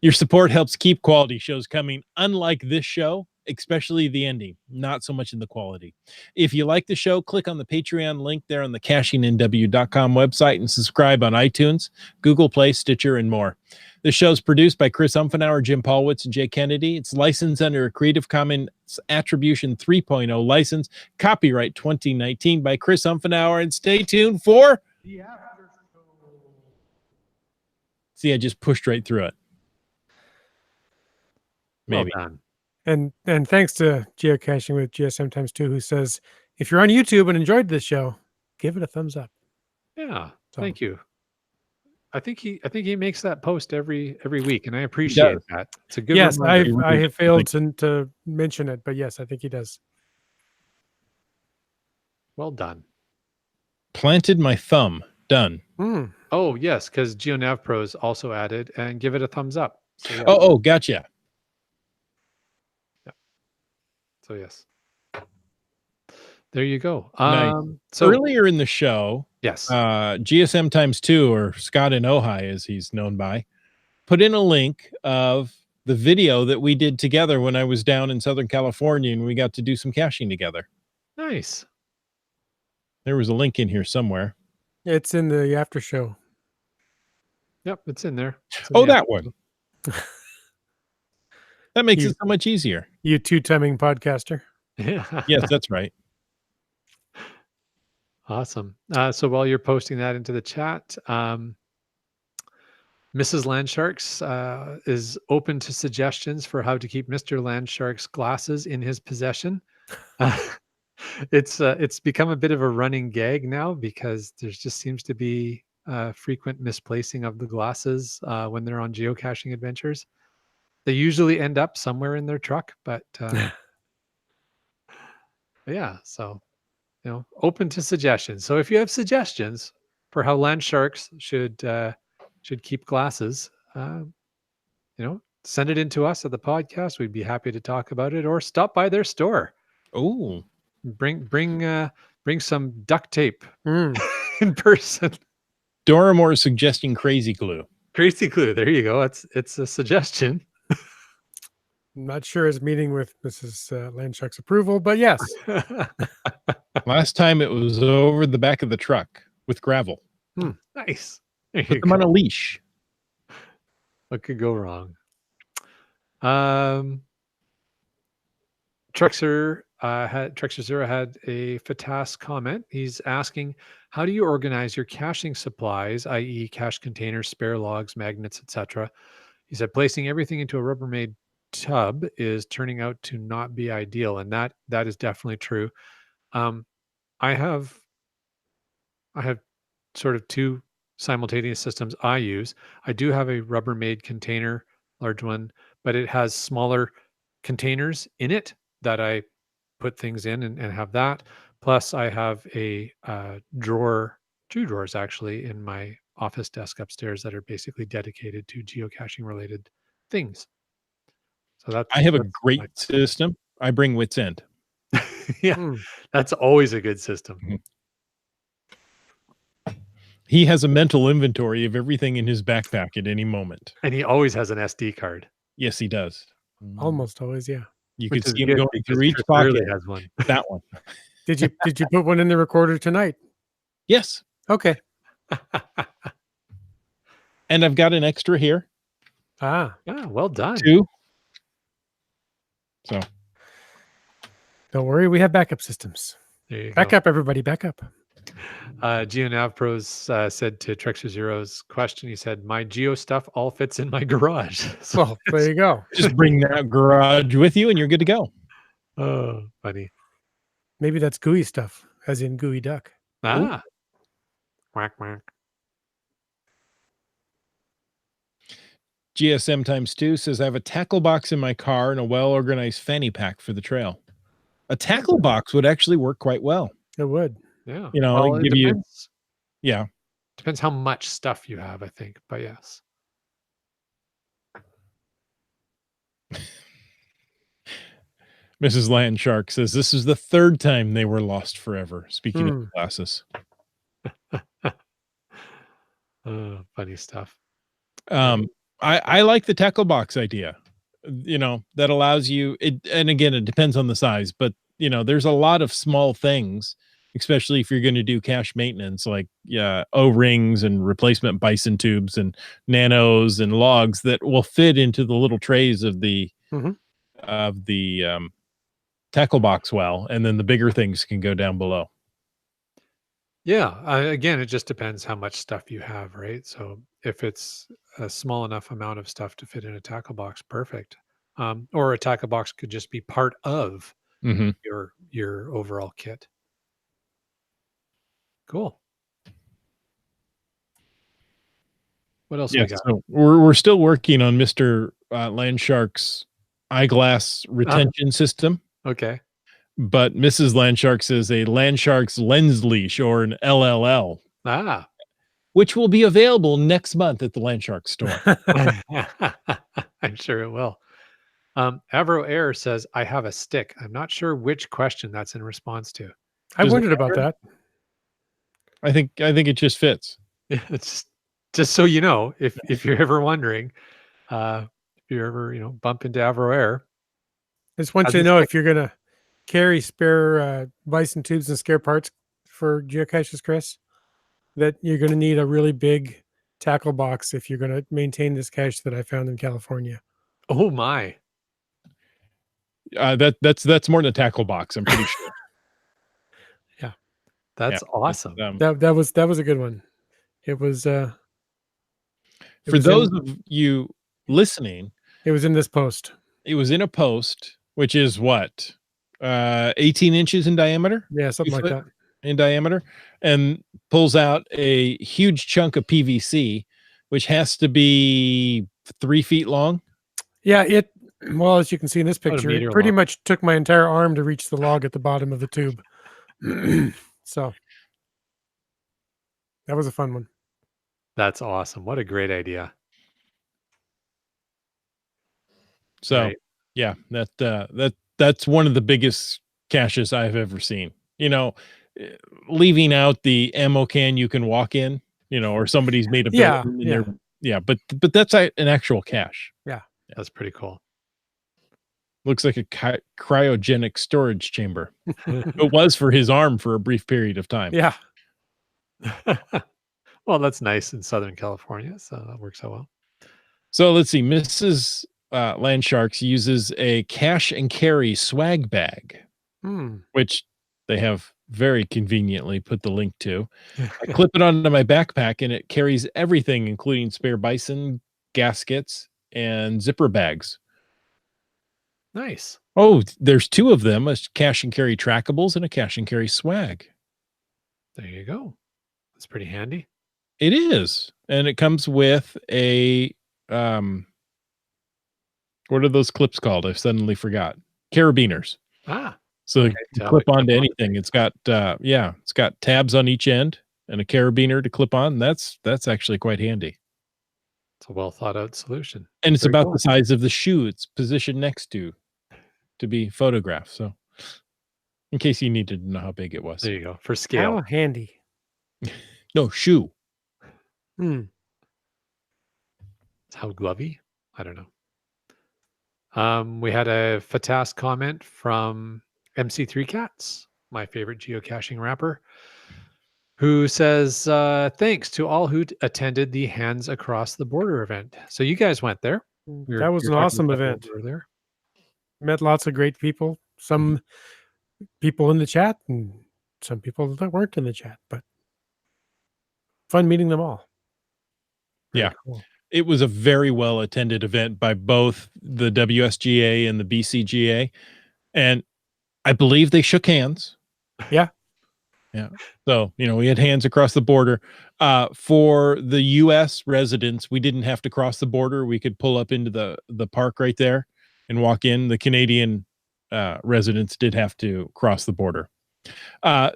Your support helps keep quality shows coming, unlike this show, especially the ending, not so much in the quality. If you like the show, click on the Patreon link there on the cashingnw.com website and subscribe on iTunes, Google Play, Stitcher, and more. The show's produced by Chris Umfenauer, Jim Paulwitz, and Jay Kennedy. It's licensed under a Creative Commons Attribution 3.0 license, copyright 2019 by Chris Umfenauer, and stay tuned for the after show. See, I just pushed right through it. Maybe. Well done. And thanks to Geocaching with GSM times 2, who says, if you're on YouTube and enjoyed this show, give it a thumbs up. Yeah, So- thank you. I think he makes that post every week, and I appreciate that. It's a good Yes, reminder. I have failed to mention it, but yes, I think he does. Well done. Planted my thumb. Done. Oh yes, because GeoNav Pros also added and give it a thumbs up. So, yeah. Oh, gotcha. So yes. There you go. Nice. So Earlier in the show, yes, GSM times 2, or Scott in Ojai as he's known by, put in a link of the video that we did together when I was down in Southern California and we got to do some caching together. nice. There was a link in here somewhere. It's in the after show. Yep, it's in there. It's in Oh, the that one. That makes it so much easier. You two-timing podcaster. Yeah. Yes, that's right. Awesome. So while you're posting that into the chat, Mrs. Landsharks is open to suggestions for how to keep Mr. Landshark's glasses in his possession. It's become a bit of a running gag now because there just seems to be frequent misplacing of the glasses when they're on geocaching adventures. They usually end up somewhere in their truck, but yeah, so open to suggestions. So if you have suggestions for how Landsharks should keep glasses, send it in to us at the podcast. We'd be happy to talk about it, or stop by their store. Oh, Bring some duct tape in person. Doramore is suggesting crazy glue. Crazy glue. There you go. It's a suggestion. I'm not sure it's meeting with Mrs. Landshark's approval, but yes. Last time it was over the back of the truck with gravel. Nice. There you Put them go. on a leash. What could go wrong? Truxer Zero had a Fatas comment. He's asking, how do you organize your caching supplies, i.e. cache containers, spare logs, magnets, etc.? He said placing everything into a Rubbermaid tub is turning out to not be ideal, and that is definitely true. I have sort of two simultaneous systems I use. I do have a Rubbermaid container, large one, but it has smaller containers in it that I put things in and have that. Plus I have a drawer, 2 drawers actually, in my office desk upstairs that are basically dedicated to geocaching related things. So I have a great system. I bring Wits End. Yeah, Hmm. that's always a good system. He has a mental inventory of everything in his backpack at any moment. And he always has an SD card, Yes, he does. Almost always, yeah. You which could is see him good going because through each Chris pocket. rarely has one. That one. Did you put one in the recorder tonight? Yes. Okay. And I've got an extra here Ah, Yeah, well done. too. So don't worry, we have backup systems. There you Back go. up, everybody, back up. GeoNav Pros said to Trexer Zero's question, he said, "My Geo stuff all fits in my garage." So Well, there you go. just bring that garage with you and you're good to go. oh, funny. Maybe that's gooey stuff, as in gooey duck. Ah, whack whack. GSM times 2 says I have a tackle box in my car and a well-organized fanny pack for the trail. A tackle box would actually work quite well. It would. Yeah. You know, well, it'd it give you- depends. Yeah. Depends how much stuff you have, I think. But yes. Mrs. Landshark says this is the third time they were lost forever. Speaking of glasses. Funny stuff. I like the tackle box idea. You know, that allows you it, and again, it depends on the size, but you know, there's a lot of small things, especially if you're going to do cache maintenance, like O-rings and replacement bison tubes and nanos and logs that will fit into the little trays of the Mhm. tackle box well, and then the bigger things can go down below. Yeah. Again, it just depends how much stuff you have, right? So if it's a small enough amount of stuff to fit in a tackle box, perfect. Or a tackle box could just be part of Mm-hmm. your overall kit. Cool. What else we Yes, got? so we're still working on Mr. Landshark's eyeglass retention system, Okay. but Mrs. Landshark says a Landshark's lens leash or an LLL, Ah. which will be available next month at the Landshark store. I'm sure it will. Avro Air says, I have a stick. I'm not sure which question that's in response to. I Does it wondered about matter? that. I think it just fits. It's just so you know, if you're ever wondering, if you ever, bump into Avro Air. I just want How's you to the know stick? if you're going to carry spare bison tubes and spare parts for geocaches, Chris, that you're going to need a really big tackle box if you're going to maintain this cache that I found in California. Oh my. That's more than a tackle box, I'm pretty sure. That's Yeah, awesome. it's, That was a good one. It was for was those in- of you listening, it was in this post. it was in a post, which is what 18 inches in diameter. Yeah, something like 2 that. foot in diameter, and pulls out a huge chunk of PVC, which has to be 3 feet long. Yeah, well, as you can see in this About a picture, meter it pretty long. much took my entire arm to reach the log at the bottom of the tube. So that was a fun one. That's awesome. What a great idea. So Right. yeah, that's one of the biggest caches I've ever seen. You know, leaving out the ammo can you can walk in, or somebody's made a Yeah, building in yeah. there. Yeah, but that's an actual cache. That's pretty cool. Looks like a cryogenic storage chamber. It was for his arm for a brief period of time. Yeah. Well, that's nice in Southern California, so that works out well. So let's see. Mrs. Landsharks uses a cash and carry swag bag, Hmm. which they have very conveniently put the link to. I clip it onto my backpack and it carries everything, including spare bison, gaskets, and zipper bags. Nice. Oh, there's 2 of them, a cash and carry trackables and a cash and carry swag. There you go. That's pretty handy. It is. And it comes with a what are those clips called? I suddenly forgot. Carabiners. Ah, So okay, you to can have clip it clip onto on. anything. It's got it's got tabs on each end and a carabiner to clip on. That's actually quite handy. It's a well thought out solution. And it's Very about cool. the size of the shoe it's positioned next to be photographed. So in case you needed to know how big it was. There you go. For scale. How handy. No, shoe. Hmm. How glovey? I don't know. We had a Fatas comment from MC3 Cats, my favorite geocaching rapper, who says, thanks to all who attended the Hands Across the Border event. So you guys went there. That was You're an talking awesome about that event. over there. Met lots of great people. Some people in the chat and some people that weren't in the chat, but fun meeting them all. Very Yeah. cool. It was a very well attended event by both the WSGA and the BCGA. And I believe they shook hands. Yeah. Yeah. So, we had hands across the border. For the US residents, we didn't have to cross the border. We could pull up into the park right there and walk in. The Canadian residents did have to cross the border.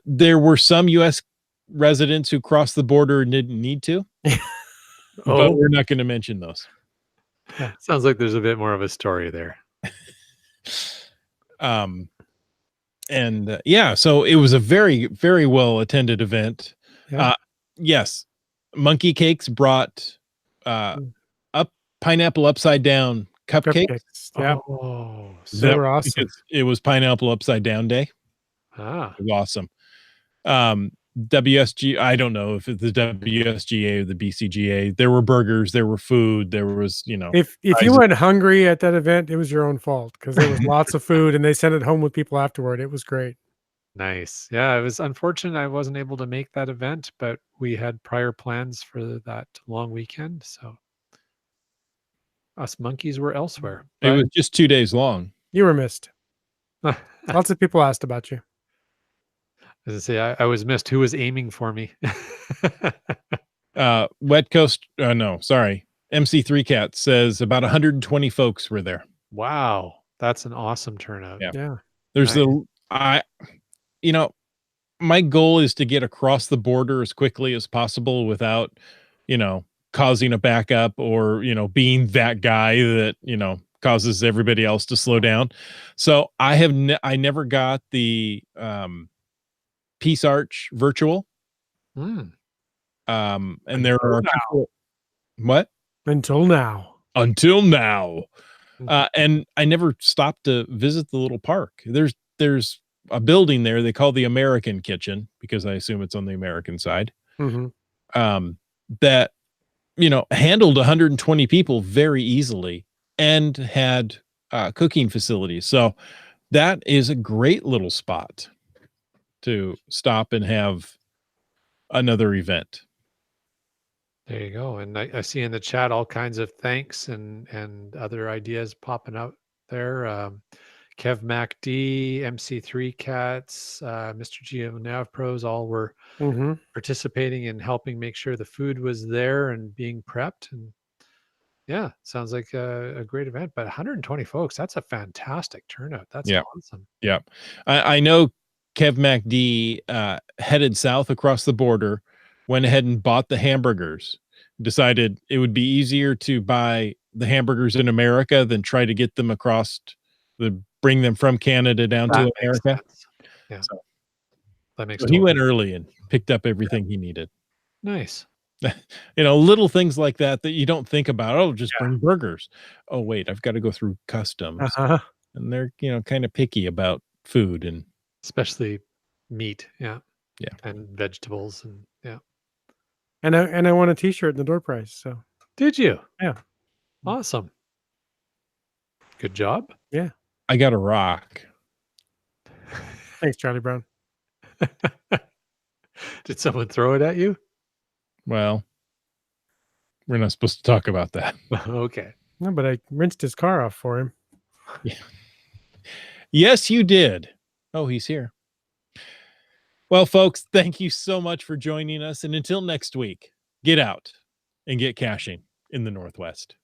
There were some US residents who crossed the border and didn't need to. But we're not going to mention those. Sounds like there's a bit more of a story there. So it was a very, very well attended event. Yeah. Yes, Monkey Cakes brought pineapple upside down cupcakes. Yeah. Oh, They were awesome. Because it was pineapple upside down day. Ah, It was awesome. WSG, I don't know if it's the WSGA or the BCGA. There were burgers, there were food, there was, If you went hungry at that event, it was your own fault because there was lots of food and they sent it home with people afterward. It was great. nice. Yeah, it was unfortunate I wasn't able to make that event, but we had prior plans for that long weekend. So us monkeys were elsewhere. it was just 2 days long. You were missed. As Lots of people asked about you. I say, I was missed. Who was aiming for me? Wet Coast, no, sorry. MC3 Cat says about 120 folks were there. Wow, that's an awesome turnout. Yeah. Yeah. There's Nice. my goal is to get across the border as quickly as possible without, causing a backup or, being that guy that, causes everybody else to slow down. So I never got the Peace Arch virtual. Mm. And there are what? Until now. Until now. And I never stopped to visit the little park. There's a building there they call the American Kitchen, because I assume it's on the American side. Mm-hmm. That, handled 120 people very easily and had cooking facilities. So that is a great little spot to stop and have another event. There you go. And I see in the chat all kinds of thanks and other ideas popping out there. Kev MacD, MC3 Cats, Mr. Geo Nav Pros all were Mm-hmm. participating and helping make sure the food was there and being prepped. And yeah, sounds like a great event. But 120 folks, that's a fantastic turnout. That's awesome. Yeah. I know Kev MacD headed south across the border, went ahead and bought the hamburgers, decided it would be easier to buy the hamburgers in America than try to get them bring them from Canada down to America. Sense. Yeah. So, that makes he went early and picked up everything he needed. Nice. Little things like that you don't think about. Oh, just bring burgers. Oh, wait, I've got to go through customs. Uh-huh. And they're, kind of picky about food and Especially meat. Yeah. Yeah. And vegetables and yeah. And I won a t-shirt in the door prize. So Did you? Yeah. Awesome. Good job. yeah. I got a rock. Thanks, Charlie Brown. Did someone throw it at you? Well, we're not supposed to talk about that. Okay. No, but I rinsed his car off for him. Yes, you did. Oh, he's here. Well, folks, thank you so much for joining us. And until next week, get out and get caching in the Northwest.